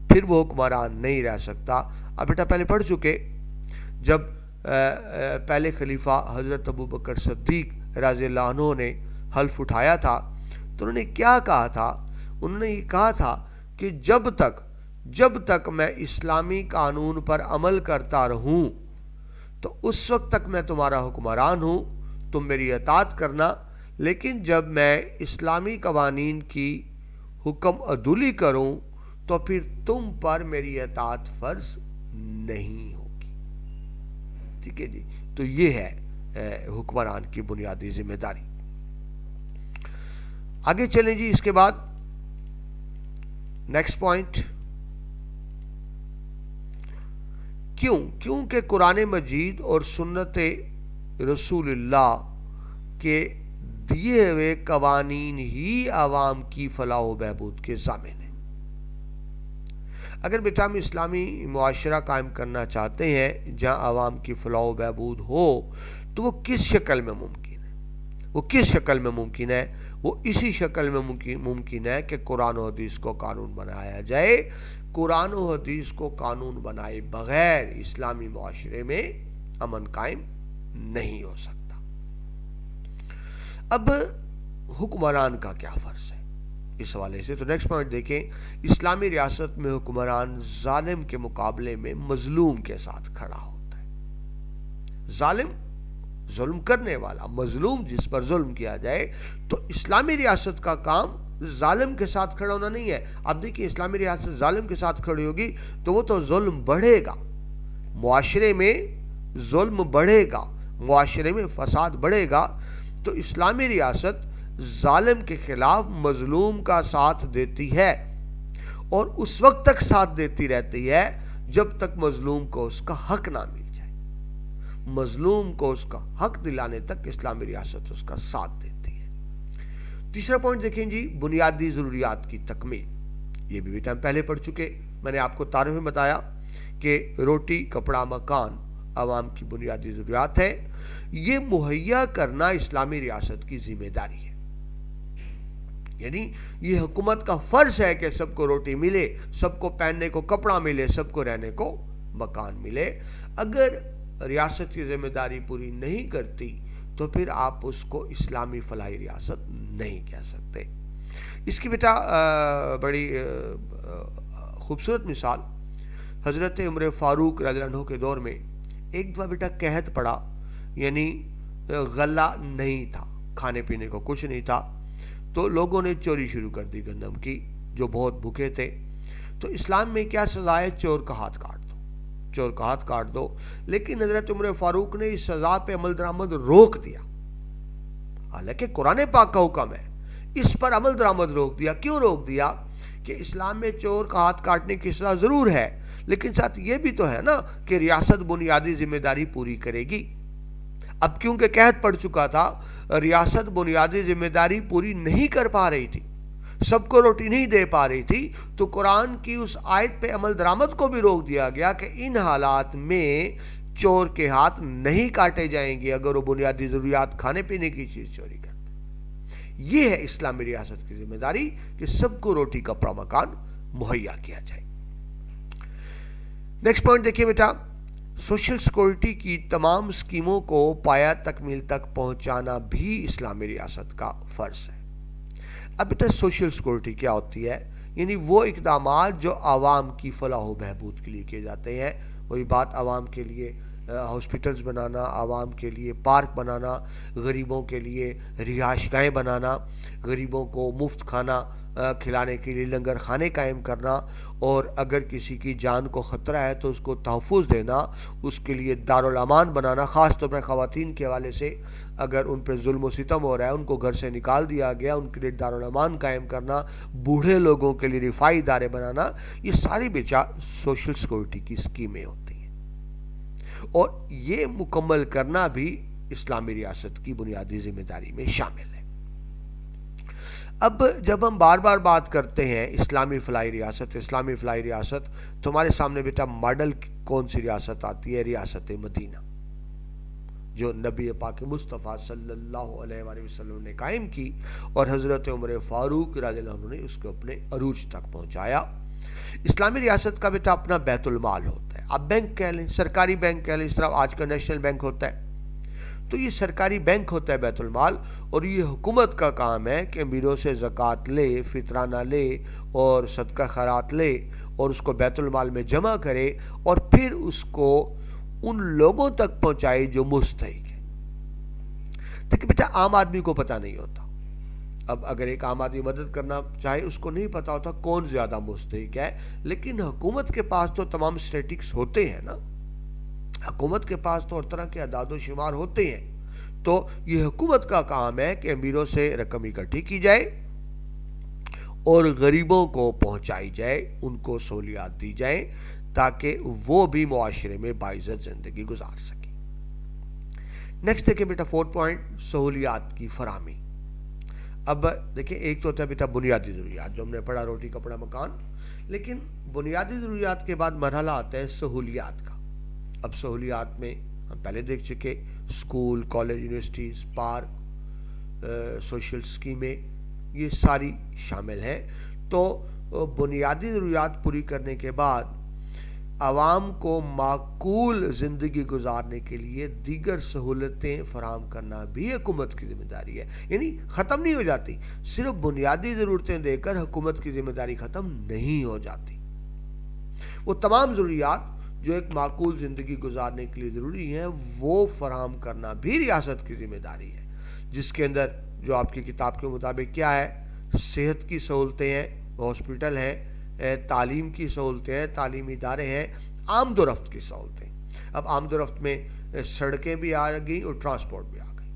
پھر وہ حکمران نہیں رہ سکتا۔ اب بیٹا پہلے پڑھ چکے، جب پہلے خلیفہ حضرت ابو بکر صدیق رضی اللہ عنہ نے حلف اٹھایا تھا تو انہوں نے کیا کہا تھا؟ انہوں نے یہ کہا تھا کہ جب تک میں اسلامی قانون پر عمل کرتا رہوں تو اس وقت تک میں تمہارا حکمران ہوں، تم میری اطاعت کرنا، لیکن جب میں اسلامی قوانین کی حکم عدولی کروں تو پھر تم پر میری اطاعت فرض نہیں ہوگی۔ ٹھیک ہے جی، تو یہ ہے حکمران کی بنیادی ذمہ داری۔ آگے چلیں جی، اس کے بعد نیکسٹ پوائنٹ، کیونکہ قرآن مجید اور سنت رسول اللہ کے دیے ہوئے قوانین ہی عوام کی فلاح و بہبود کے ضامن ہیں۔ اگر بیٹا ہم اسلامی معاشرہ قائم کرنا چاہتے ہیں جہاں عوام کی فلاح و بہبود ہو، تو وہ کس شکل میں ممکن ہے؟ وہ کس شکل میں ممکن ہے؟ وہ اسی شکل میں ممکن ہے کہ قرآن و حدیث کو قانون بنایا جائے۔ قرآن و حدیث کو قانون بنائے بغیر اسلامی معاشرے میں امن قائم نہیں ہو سکتا۔ اب حکمران کا کیا فرض ہے اس حوالے سے؟ تو نیکسٹ پوائنٹ دیکھیں، اسلامی ریاست میں حکمران ظالم کے مقابلے میں مظلوم کے ساتھ کھڑا ہوتا ہے۔ ظالم ظلم کرنے والا، مظلوم جس پر ظلم کیا جائے، تو اسلامی ریاست کا کام ظالم کے ساتھ کھڑا ہونا نہیں ہے۔ اب دیکھیں، اسلامی ریاست ظالم کے ساتھ کھڑی ہوگی تو وہ تو ظلم بڑھے گا، معاشرے میں ظلم بڑھے گا، معاشرے میں فساد بڑھے گا۔ تو اسلامی ریاست ظالم کے خلاف مظلوم کا ساتھ دیتی ہے، اور اس وقت تک ساتھ دیتی رہتی ہے جب تک مظلوم کو اس کا حق نہ مل جائے۔ مظلوم کو اس کا حق دلانے تک اسلامی ریاست اس کا ساتھ دیتی ہے۔ تیسرا پوائنٹ دیکھیں جی، بنیادی ضروریات کی تکمیل۔ یہ بھی بیٹا ہم پہلے پڑھ چکے، میں نے آپ کو تعارف میں بتایا کہ روٹی، کپڑا، مکان عوام کی بنیادی ضروریات ہے۔ یہ مہیا کرنا اسلامی ریاست کی ذمہ داری ہے، یعنی یہ حکومت کا فرض ہے کہ سب کو روٹی ملے، سب کو پہننے کو کپڑا ملے، سب کو رہنے کو مکان ملے۔ اگر ریاست کی ذمہ داری پوری نہیں کرتی تو پھر آپ اس کو اسلامی فلاحی ریاست نہیں کہہ سکتے۔ اس کی بیٹا بڑی خوبصورت مثال حضرت عمر فاروق رضی اللہ عنہ کے دور میں ایک دفعہ بیٹا قحط پڑا، یعنی غلہ نہیں تھا، کھانے پینے کو کچھ نہیں تھا، تو لوگوں نے چوری شروع کر دی گندم کی، جو بہت بھوکے تھے۔ تو اسلام میں کیا سزا ہے؟ چور کا ہاتھ کاٹ دو، چور کا ہاتھ کاٹ دو۔ لیکن حضرت عمر فاروق نے اس سزا پہ عمل درآمد روک دیا، حالانکہ قرآن پاک کا حکم ہے، اس پر عمل درآمد روک دیا۔ کیوں روک دیا؟ کہ اسلام میں چور کا ہاتھ کاٹنے کی سزا ضرور ہے، لیکن ساتھ یہ بھی تو ہے نا کہ ریاست بنیادی ذمہ داری پوری کرے گی۔ اب کیونکہ قحط پڑ چکا تھا، ریاست بنیادی ذمہ داری پوری نہیں کر پا رہی تھی، سب کو روٹی نہیں دے پا رہی تھی، تو قرآن کی اس آیت پہ عمل درآمد کو بھی روک دیا گیا کہ ان حالات میں چور کے ہاتھ نہیں کاٹے جائیں گے اگر وہ بنیادی ضروریات کھانے پینے کی چیز چوری کرتے۔ یہ ہے اسلامی ریاست کی ذمہ داری کہ سب کو روٹی، کپڑا، مکان مہیا کیا جائے۔ نیکسٹ پوائنٹ دیکھیے بیٹا، سوشل سیکورٹی کی تمام اسکیموں کو پایہ تکمیل تک پہنچانا بھی اسلامی ریاست کا فرض ہے۔ اب بیٹا سوشل سیکورٹی کیا ہوتی ہے؟ یعنی وہ اقدامات جو عوام کی فلاح و بہبود کے لیے کیے جاتے ہیں۔ وہی بات، عوام کے لیے ہاسپٹلز بنانا، عوام کے لیے پارک بنانا، غریبوں کے لیے رہائش گاہیں بنانا، غریبوں کو مفت کھانا کھلانے کے لیے لنگر خانے قائم کرنا، اور اگر کسی کی جان کو خطرہ ہے تو اس کو تحفظ دینا، اس کے لیے دارالامان بنانا، خاص طور پر خواتین کے حوالے سے اگر ان پہ ظلم و ستم ہو رہا ہے، ان کو گھر سے نکال دیا گیا، ان کے لیے دارالامان قائم کرنا، بوڑھے لوگوں کے لیے رفاہی ادارے بنانا، یہ ساری بیچا سوشل سیکورٹی کی اسکیمیں ہوتی ہیں، اور یہ مکمل کرنا بھی اسلامی ریاست کی بنیادی ذمہ داری میں شامل ہے۔ اب جب ہم بار بار بات کرتے ہیں اسلامی فلاحی ریاست، اسلامی فلاحی ریاست، تو ہمارے سامنے بیٹا ماڈل کون سی ریاست آتی ہے؟ ریاست مدینہ، جو نبی پاک مصطفیٰ صلی اللہ علیہ وآلہ وسلم نے قائم کی، اور حضرت عمر فاروق رضی اللہ عنہ نے اس کو اپنے عروج تک پہنچایا۔ اسلامی ریاست کا بیٹا اپنا بیت المال ہوتا ہے، آپ بینک کہہ لیں، سرکاری بینک کہہ لیں، اس طرح آج کا نیشنل بینک ہوتا ہے، تو یہ سرکاری بینک ہوتا ہے بیت المال، اور یہ حکومت کا کام ہے کہ امیروں سے زکوٰۃ لے، فطرانہ لے اور صدقہ خیرات لے، اور اس کو بیت المال میں جمع کرے، اور پھر اس کو ان لوگوں تک پہنچائے جو مستحق ہیں۔ دیکھیں بیٹا، عام آدمی کو پتہ نہیں ہوتا، اب اگر ایک عام آدمی مدد کرنا چاہے اس کو نہیں پتا ہوتا کون زیادہ مستحق ہے، لیکن حکومت کے پاس تو تمام اسٹیٹسٹکس ہوتے ہیں نا، حکومت کے پاس تو ہر طرح کے اعداد و شمار ہوتے ہیں، تو یہ حکومت کا کام ہے کہ امیروں سے رقم اکٹھی کی جائے اور غریبوں کو پہنچائی جائے، ان کو سہولیات دی جائیں تاکہ وہ بھی معاشرے میں باعزت زندگی گزار سکیں۔ نیکسٹ دیکھیں بیٹا 4 پوائنٹ، سہولیات کی فراہمی۔ اب دیکھیں ایک تو ہوتا ہے بیٹا بنیادی ضروریات، جو ہم نے پڑھا روٹی کپڑا مکان، لیکن بنیادی ضروریات کے بعد مرحلہ آتا ہے سہولیات کا۔ اب سہولیات میں ہم پہلے دیکھ چکے school, college, universities, park, social اسکیمیں، یہ ساری شامل ہیں۔ تو بنیادی ضروریات پوری کرنے کے بعد عوام کو معقول زندگی گزارنے کے لیے دیگر سہولتیں فراہم کرنا بھی حکومت کی ذمہ داری ہے، یعنی ختم نہیں ہو جاتی، صرف بنیادی ضرورتیں دے کر حکومت کی ذمہ داری ختم نہیں ہو جاتی۔ وہ تمام ضروریات جو ایک معقول زندگی گزارنے کے لیے ضروری ہیں وہ فراہم کرنا بھی ریاست کی ذمہ داری ہے، جس کے اندر جو آپ کی کتاب کے مطابق کیا ہے، صحت کی سہولتیں ہیں، ہاسپٹل ہیں، تعلیم کی سہولتیں ہیں، تعلیمی ادارے ہیں، آمد و رفت کی سہولتیں۔ اب آمد و رفت میں سڑکیں بھی آ گئی اور ٹرانسپورٹ بھی آ گئی،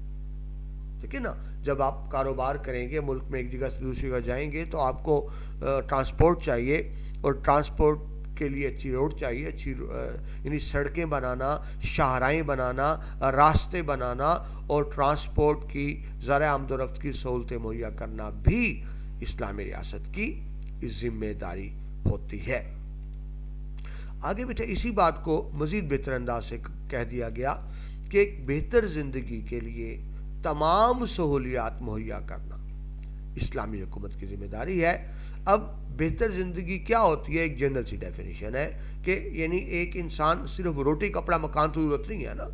ٹھیک ہے نا۔ جب آپ کاروبار کریں گے، ملک میں ایک جگہ سے دوسری جگہ جائیں گے تو آپ کو ٹرانسپورٹ چاہیے، اور ٹرانسپورٹ کے لیے اچھی روڈ چاہیے، اچھی یعنی سڑکیں بنانا، شاہراہیں بنانا، راستے بنانا اور ٹرانسپورٹ کی ذرائع آمد و رفت کی سہولتیں مہیا کرنا بھی اسلامی ریاست کی ذمہ داری ہوتی ہے۔ آگے بیٹا اسی بات کو مزید بہتر انداز سے کہہ دیا گیا کہ ایک بہتر زندگی کے لیے تمام سہولیات مہیا کرنا اسلامی حکومت کی ذمہ داری ہے۔ اب بہتر زندگی کیا ہوتی ہے؟ ایک جنرل سی ڈیفینیشن ہے کہ یعنی ایک انسان صرف روٹی کپڑا مکان تو ضرورت نہیں ہے نا،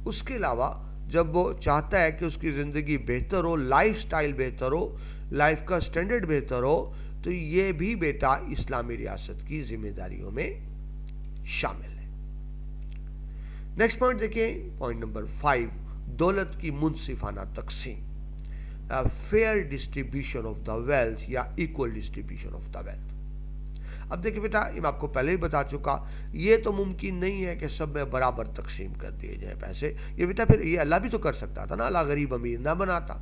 اس کے علاوہ جب وہ چاہتا ہے کہ اس کی زندگی بہتر ہو، لائف سٹائل بہتر ہو، لائف کا سٹینڈرڈ بہتر ہو، تو یہ بھی بیٹا اسلامی ریاست کی ذمہ داریوں میں شامل ہے۔ نیکسٹ پوائنٹ دیکھیں، پوائنٹ نمبر 5، دولت کی منصفانہ تقسیم، fair distribution of the wealth یا equal distribution of the wealth. اب دیکھیں بیٹا، میں آپ کو پہلے ہی بتا چکا، یہ تو ممکن نہیں ہے کہ سب میں برابر تقسیم کر دیے جائیں پیسے۔ یہ بیٹا پھر یہ اللہ بھی تو کر سکتا تھا نا، اللہ غریب امیر نہ بناتا،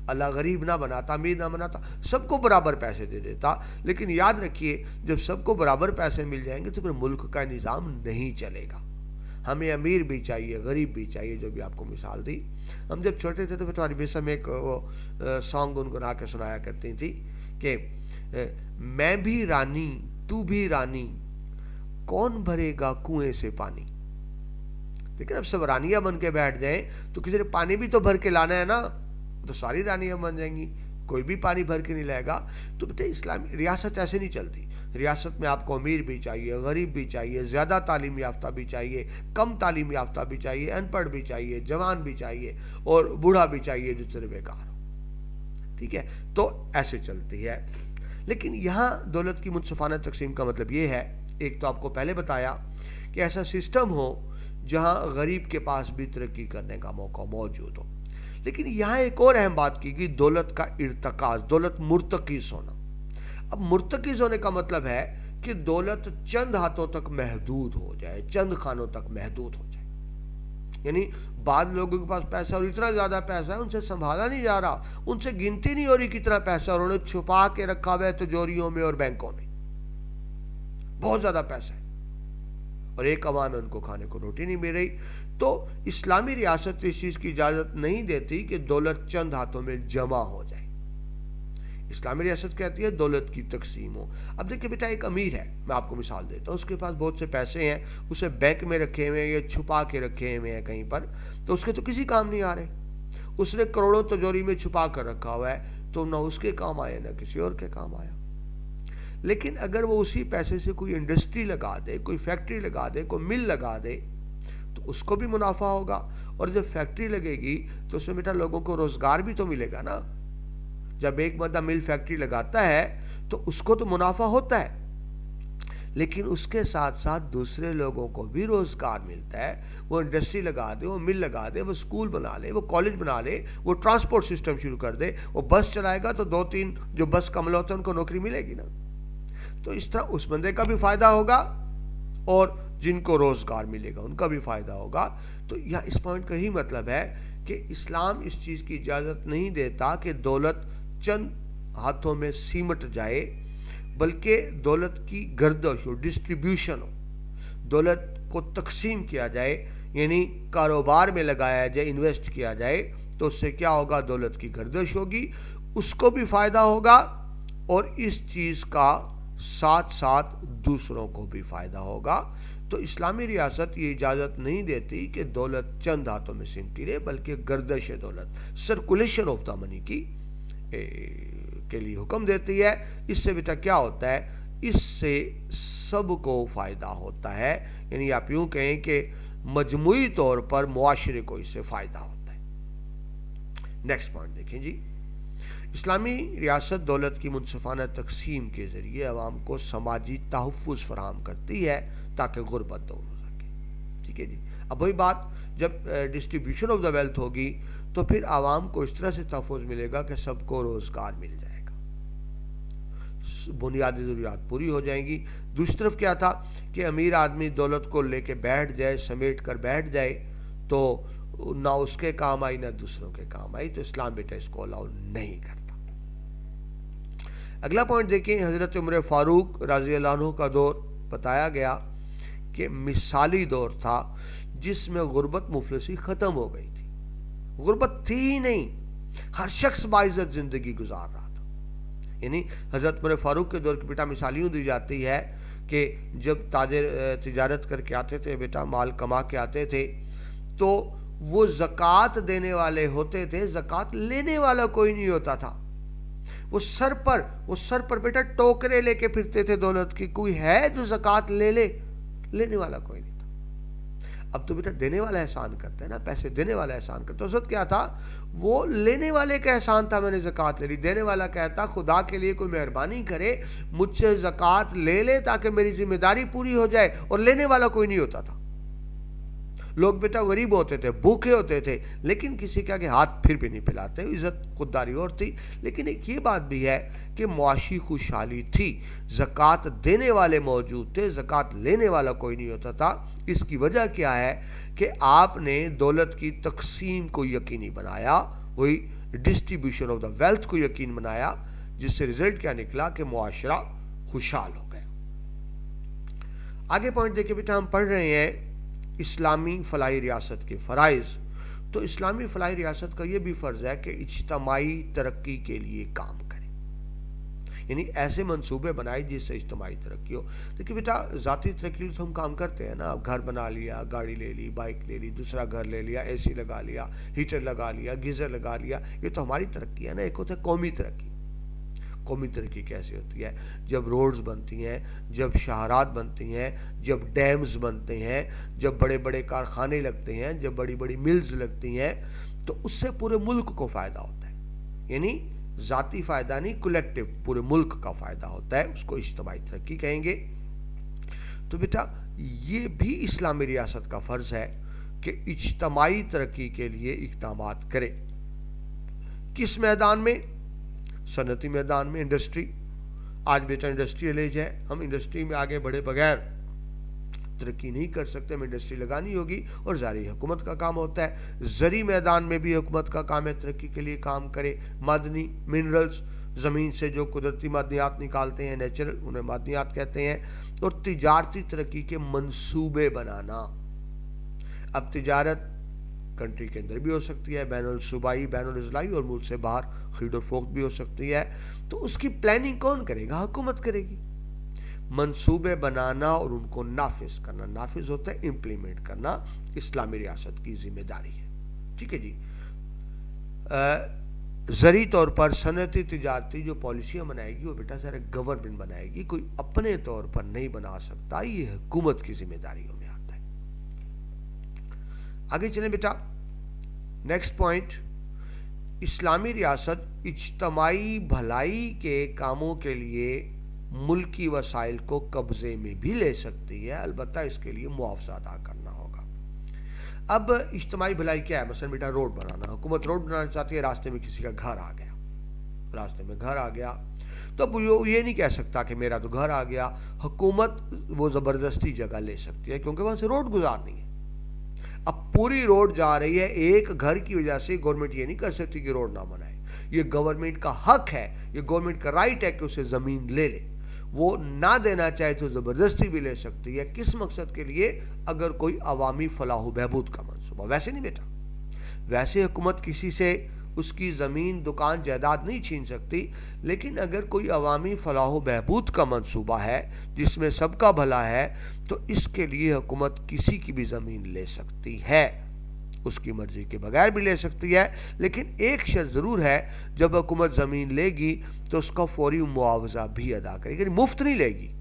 اللہ غریب نہ بناتا، امیر نہ بناتا، سب کو برابر پیسے دے دیتا۔ لیکن یاد رکھیے، جب سب کو برابر پیسے مل جائیں گے تو پھر ملک کا نظام نہیں چلے گا۔ ہمیں امیر بھی چاہیے، غریب بھی چاہیے، جو بھی آپ کو مثال دی۔ ہم جب چھوٹے تھے تو پھر تمہاری بیسم میں ایک سانگ گنگنا کے سنایا کرتی تھی کہ میں بھی رانی تو بھی رانی، کون بھرے گا کنویں سے پانی۔ لیکن اب سب رانیاں بن کے بیٹھ جائیں تو کسی نے پانی بھی تو بھر کے لانا ہے نا، تو ساری رانیاں بن جائیں گی، کوئی بھی پانی بھر کے نہیں لائے گا۔ تو بیٹے اسلامی ریاست ایسے نہیں چلتی۔ ریاست میں آپ کو امیر بھی چاہیے، غریب بھی چاہیے، زیادہ تعلیم یافتہ بھی چاہیے، کم تعلیم یافتہ بھی چاہیے، ان پڑھ بھی چاہیے، جوان بھی چاہیے، اور بوڑھا بھی چاہیے جو صرف بیکار ہو، ٹھیک ہے۔ تو ایسے چلتی ہے۔ لیکن یہاں دولت کی منصفانہ تقسیم کا مطلب یہ ہے، ایک تو آپ کو پہلے بتایا کہ ایسا سسٹم ہو جہاں غریب کے پاس بھی ترقی کرنے کا موقع موجود ہو۔ لیکن یہاں ایک اور اہم بات کی گئی، دولت کا ارتکاز، دولت مرتکز ہونا۔ اب مرتکز ہونے کا مطلب ہے کہ دولت چند ہاتھوں تک محدود ہو جائے، چند خانوں تک محدود ہو جائے۔ یعنی بعض لوگوں کے پاس پیسہ اور اتنا زیادہ پیسہ ہے ان سے سنبھالا نہیں جا رہا، ان سے گنتی نہیں ہو رہی کتنا پیسہ، اور انہوں نے چھپا کے رکھا ہوا ہے تجوریوں میں اور بینکوں میں، بہت زیادہ پیسہ ہے، اور ایک عوام ہے ان کو کھانے کو روٹی نہیں مل رہی۔ تو اسلامی ریاست اس چیز کی اجازت نہیں دیتی کہ دولت چند ہاتھوں میں جمع ہو جائے۔ اسلامی ریاست کہتی ہے دولت کی تقسیم ہو۔ اب دیکھیں بیٹا، ایک امیر ہے، میں آپ کو مثال دیتا ہوں، اس کے پاس بہت سے پیسے ہیں، اسے بینک میں رکھے ہوئے ہیں یا چھپا کے رکھے ہوئے ہیں کہیں پر، تو اس کے تو کسی کام نہیں آ رہے۔ اس نے کروڑوں تجوری میں چھپا کر رکھا ہوا ہے، تو نہ اس کے کام آئے نہ کسی اور کے کام آیا۔ لیکن اگر وہ اسی پیسے سے کوئی انڈسٹری لگا دے، کوئی فیکٹری لگا دے، کوئی مل لگا دے، تو اس کو بھی منافع ہوگا، اور جب فیکٹری لگے گی تو اس میں بیٹا لوگوں کو روزگار بھی تو ملے گا نا۔ جب ایک بندہ مل فیکٹری لگاتا ہے تو اس کو تو منافع ہوتا ہے، لیکن اس کے ساتھ ساتھ دوسرے لوگوں کو بھی روزگار ملتا ہے۔ وہ انڈسٹری لگا دے، وہ مل لگا دے، وہ اسکول بنا لے، وہ کالج بنا لے، وہ ٹرانسپورٹ سسٹم شروع کر دے، وہ بس چلائے گا تو 2-3 جو بس کمل ہوتے ہیں ان کو نوکری ملے گی نا۔ تو اس طرح اس بندے کا بھی فائدہ ہوگا اور جن کو روزگار ملے گا ان کا بھی فائدہ ہوگا. تو یہ اس پوائنٹ کا ہی مطلب ہے کہ اسلام اس چیز کی اجازت نہیں دیتا کہ دولت چند ہاتھوں میں سیمٹ جائے، بلکہ دولت کی گردش ہو، ڈسٹریبیوشن ہو، دولت کو تقسیم کیا جائے، یعنی کاروبار میں لگایا جائے، انویسٹ کیا جائے. تو اس سے کیا ہوگا؟ دولت کی گردش ہوگی، اس کو بھی فائدہ ہوگا اور اس چیز کا ساتھ ساتھ دوسروں کو بھی فائدہ ہوگا. تو اسلامی ریاست یہ اجازت نہیں دیتی کہ دولت چند ہاتھوں میں سمٹی رہے، بلکہ گردش دولت، سرکولیشن آف دا منی کے لیے حکم دیتی ہے. اس سے بیٹا کیا ہوتا ہے؟ اس سے سب کو فائدہ ہوتا ہے، یعنی آپ یوں کہیں کہ مجموعی طور پر معاشرے کو اس سے فائدہ ہوتا ہے. نیکسٹ پوائنٹ دیکھیں جی. اسلامی ریاست دولت کی منصفانہ تقسیم کے ذریعے عوام کو سماجی تحفظ فراہم کرتی ہے تاکہ غربت دور ہو سکے. ٹھیک ہے جی. اب وہی بات، جب ڈسٹریبیوشن آف دا ویلتھ ہوگی تو پھر عوام کو اس طرح سے تحفظ ملے گا کہ سب کو روزگار مل جائے گا، بنیادی ضروریات پوری ہو جائیں گی. دوسری طرف کیا تھا کہ امیر آدمی دولت کو لے کے بیٹھ جائے، سمیٹ کر بیٹھ جائے، تو نہ اس کے کام آئی نہ دوسروں کے کام آئی. تو اسلام بیٹا اس کو الاؤ نہیں کرتا. اگلا پوائنٹ دیکھیں. حضرت عمر فاروق رضی اللہ عنہ کا دور بتایا گیا کہ مثالی دور تھا جس میں غربت مفلسی ختم ہو گئی تھی. غربت تھی ہی نہیں، ہر شخص باعزت زندگی گزار رہا تھا. یعنی حضرت عمر فاروق کے دور کی بیٹا مثالیوں دی جاتی ہے کہ جب تاجر تجارت کر کے آتے تھے بیٹا، مال کما کے آتے تھے، تو وہ زکوٰۃ دینے والے ہوتے تھے، زکوٰۃ لینے والا کوئی نہیں ہوتا تھا. وہ سر پر بیٹا ٹوکرے لے کے پھرتے تھے دولت کی. کوئی ہے جو زکوٰۃ لے لے؟ لینے والا کوئی نہیں تھا. اب تو بیٹا دینے والا احسان کرتا ہے نا، پیسے دینے والا احسان کرتا ہے. اس وقت کیا تھا؟ وہ لینے والے کا احسان تھا، میں نے زکوٰۃ لے لی. دینے والا کہتا خدا کے لیے کوئی مہربانی کرے مجھ سے زکوٰۃ لے لے تاکہ میری ذمہ داری پوری ہو جائے. اور لینے والا کوئی نہیں ہوتا تھا. لوگ بیٹا غریب ہوتے تھے، بھوکے ہوتے تھے، لیکن کسی کا کہ ہاتھ پھر بھی نہیں پھیلاتے. عزت خودداری اور تھی. لیکن ایک یہ بات بھی ہے کہ معاشی خوشحالی تھی. زکوٰۃ دینے والے موجود تھے، زکوٰۃ لینے والا کوئی نہیں ہوتا تھا. اس کی وجہ کیا ہے کہ آپ نے دولت کی تقسیم کو یقینی بنایا، وہی ڈسٹریبیوشن آف دا ویلتھ کو یقین بنایا، جس سے رزلٹ کیا نکلا کہ معاشرہ خوشحال ہو گیا. آگے پوائنٹ دیکھیں بیٹا، ہم پڑھ رہے ہیں اسلامی فلاحی ریاست کے فرائض. تو اسلامی فلاحی ریاست کا یہ بھی فرض ہے کہ اجتماعی ترقی کے لیے کام کرے، یعنی ایسے منصوبے بنائے جس سے اجتماعی ترقی ہو. دیکھیں بیٹا، ذاتی ترقی تو ہم کام کرتے ہیں نا، گھر بنا لیا، گاڑی لے لی، بائک لے لی، دوسرا گھر لے لیا، اے سی لگا لیا، ہیٹر لگا لیا، گیزر لگا لیا. یہ تو ہماری ترقی ہے نا. ایک ہوتا ہے قومی ترقی. قومی ترقی کیسے ہوتی ہے؟ جب روڈز بنتی ہیں، جب شاہراہات بنتی ہیں، جب ڈیمز بنتے ہیں، جب بڑے بڑے کارخانے لگتے ہیں، جب بڑی بڑی ملز لگتی ہیں، تو اس سے پورے ملک کو فائدہ ہوتا ہے. یعنی ذاتی فائدہ نہیں، کولیکٹیو، پورے ملک کا فائدہ ہوتا ہے. اس کو اجتماعی ترقی کہیں گے. تو بیٹا یہ بھی اسلامی ریاست کا فرض ہے کہ اجتماعی ترقی کے لیے اقدامات کرے. کس میدان میں؟ صنعتی میدان میں. انڈسٹری. آج بیٹا انڈسٹریل ایج ہے، ہم انڈسٹری میں آگے بڑھے بغیر ترقی نہیں کر سکتے. ہمیں انڈسٹری لگانی ہوگی اور ظاہری حکومت کا کام ہوتا ہے. زرعی میدان میں بھی حکومت کا کام ہے ترقی کے لیے کام کرے. معدنی، منرلز، زمین سے جو قدرتی معدنیات نکالتے ہیں، نیچرل، انہیں معدنیات کہتے ہیں. اور تجارتی ترقی کے منصوبے بنانا. اب تجارت کنٹری کے اندر بھی ہو سکتی ہے، بین الصوبائی، بین الاضلاعی، اور ملک سے باہر خرید و فروخت بھی ہو سکتی ہے. تو اس کی پلاننگ کون کرے گا؟ حکومت کرے گی. منصوبے بنانا اور ان کو نافذ کرنا. نافذ ہوتا ہے امپلیمنٹ کرنا. اسلامی ریاست کی ذمہ داری ہے. ٹھیک ہے جی. زرعی طور پر صنعتی تجارتی جو پالیسیاں بنائے گی وہ بیٹا سارے گورنمنٹ بنائے گی، کوئی اپنے طور پر نہیں بنا سکتا. یہ حکومت کی ذمہ داریوں میں آتا ہے. آگے چلیں بیٹا. نیکسٹ پوائنٹ، اسلامی ریاست اجتماعی بھلائی کے کاموں کے لیے ملکی وسائل کو قبضے میں بھی لے سکتی ہے، البتہ اس کے لیے معاوضہ ادا کرنا ہوگا. اب اجتماعی بھلائی کیا ہے؟ مثلا بیٹا روڈ بنانا. حکومت روڈ بنانا چاہتی ہے، راستے میں کسی کا گھر آ گیا، راستے میں گھر آ گیا تو اب یہ نہیں کہہ سکتا کہ میرا تو گھر آ گیا. حکومت وہ زبردستی جگہ لے سکتی ہے کیونکہ وہاں سے روڈ گزارنی ہے. اب پوری روڈ جا رہی ہے, ایک گھر کی وجہ سے گورنمنٹ یہ نہیں کر سکتی کہ روڈ نہ بنائے. یہ گورنمنٹ کا حق ہے, یہ گورنمنٹ کا رائٹ ہے کہ اسے زمین لے لے. وہ نہ دینا چاہے تو زبردستی بھی لے سکتی ہے. کس مقصد کے لیے؟ اگر کوئی عوامی فلاح و بہبود کا منصوبہ. ویسے نہیں بیٹا, ویسے حکومت کسی سے اس کی زمین دکان جائیداد نہیں چھین سکتی, لیکن اگر کوئی عوامی فلاح و بہبود کا منصوبہ ہے جس میں سب کا بھلا ہے تو اس کے لیے حکومت کسی کی بھی زمین لے سکتی ہے, اس کی مرضی کے بغیر بھی لے سکتی ہے. لیکن ایک شرط ضرور ہے, جب حکومت زمین لے گی تو اس کا فوری معاوضہ بھی ادا کرے گی, مفت نہیں لے گی.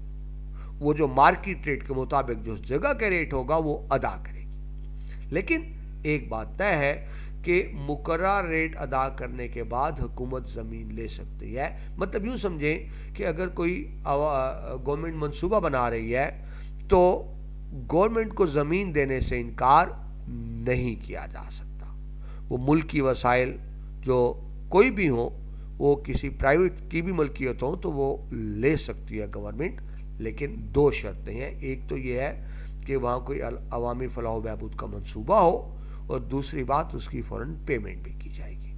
وہ جو مارکیٹ ریٹ کے مطابق جو اس جگہ کا ریٹ ہوگا وہ ادا کرے گی. لیکن ایک بات طے ہے کہ مقررہ ریٹ ادا کرنے کے بعد حکومت زمین لے سکتی ہے. مطلب یوں سمجھیں کہ اگر کوئی گورنمنٹ منصوبہ بنا رہی ہے تو گورنمنٹ کو زمین دینے سے انکار نہیں کیا جا سکتا. وہ ملک کی وسائل جو کوئی بھی ہوں, وہ کسی پرائیویٹ کی بھی ملکیت ہوں تو وہ لے سکتی ہے گورنمنٹ, لیکن دو شرطیں ہیں. ایک تو یہ ہے کہ وہاں کوئی عوامی فلاح و بہبود کا منصوبہ ہو, اور دوسری بات اس کی فوراً پیمنٹ بھی کی جائے گی.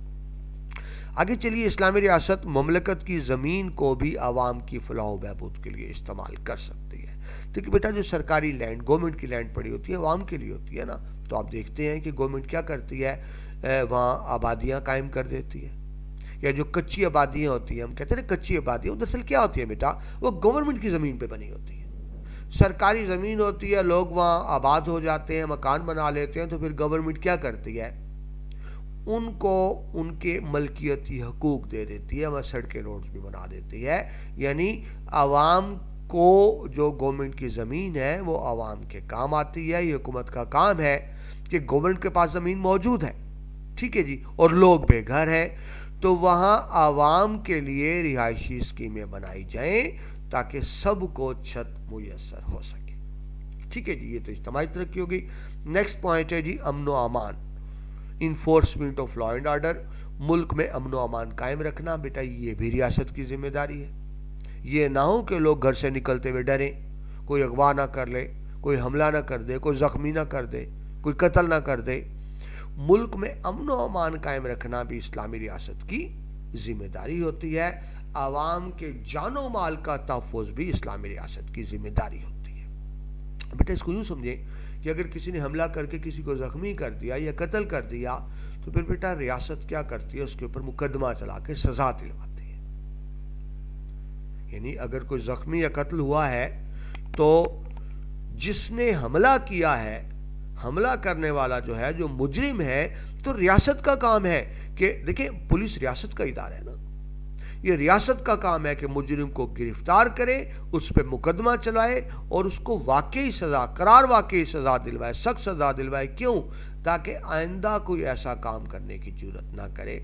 آگے چلیے, اسلامی ریاست مملکت کی زمین کو بھی عوام کی فلاح و بہبود کے لیے استعمال کر سکتی ہے. دیکھیں بیٹا, جو سرکاری لینڈ گورنمنٹ کی لینڈ پڑی ہوتی ہے عوام کے لیے ہوتی ہے نا, تو آپ دیکھتے ہیں کہ گورنمنٹ کیا کرتی ہے, وہاں آبادیاں قائم کر دیتی ہے. یا جو کچی آبادیاں ہوتی ہیں, ہم کہتے ہیں نا کچی آبادیاں, دراصل کیا ہوتی ہیں بیٹا, وہ گورنمنٹ کی زمین پہ بنی ہوتی ہے. سرکاری زمین ہوتی ہے, لوگ وہاں آباد ہو جاتے ہیں, مکان بنا لیتے ہیں, تو پھر گورنمنٹ کیا کرتی ہے, ان کو ان کے ملکیتی حقوق دے دیتی ہے, وہاں سڑکیں روڈز بھی بنا دیتی ہے. یعنی عوام کو جو گورنمنٹ کی زمین ہے وہ عوام کے کام آتی ہے. یہ حکومت کا کام ہے کہ گورنمنٹ کے پاس زمین موجود ہے, ٹھیک ہے جی, اور لوگ بے گھر ہیں, تو وہاں عوام کے لیے رہائشی اسکیمیں بنائی جائیں تاکہ سب کو چھت میسر ہو سکے. ٹھیک ہے جی, یہ تو اجتماعی ترقی ہوگی. نیکسٹ پوائنٹ ہے جی امن و امان, enforcement of law and order. ملک میں امن و امان قائم رکھنا بیٹا یہ بھی ریاست کی ذمہ داری ہے. یہ نہ ہو کہ لوگ گھر سے نکلتے ہوئے ڈریں, کوئی اغوا نہ کر لے, کوئی حملہ نہ کر دے, کوئی زخمی نہ کر دے, کوئی قتل نہ کر دے. ملک میں امن و امان قائم رکھنا بھی اسلامی ریاست کی ذمہ داری ہوتی ہے. عوام کے جان و مال کا تحفظ بھی اسلامی ریاست کی ذمہ داری ہوتی ہے. بیٹا اس کو یوں سمجھیں کہ اگر کسی نے حملہ کر کے کسی کو زخمی کر دیا یا قتل کر دیا تو پھر بیٹا ریاست کیا کرتی ہے, اس کے اوپر مقدمہ چلا کے سزا دلواتی ہے. یعنی اگر کوئی زخمی یا قتل ہوا ہے تو جس نے حملہ کیا ہے, حملہ کرنے والا جو ہے, جو مجرم ہے, تو ریاست کا کام ہے کہ دیکھیں پولیس ریاست کا ادارہ ہے نا, یہ ریاست کا کام ہے کہ مجرم کو گرفتار کرے, اس پہ مقدمہ چلائے اور اس کو واقعی سزا, قرار واقعی سزا دلوائے, سخت سزا دلوائے. کیوں؟ تاکہ آئندہ کوئی ایسا کام کرنے کی جرات نہ کرے.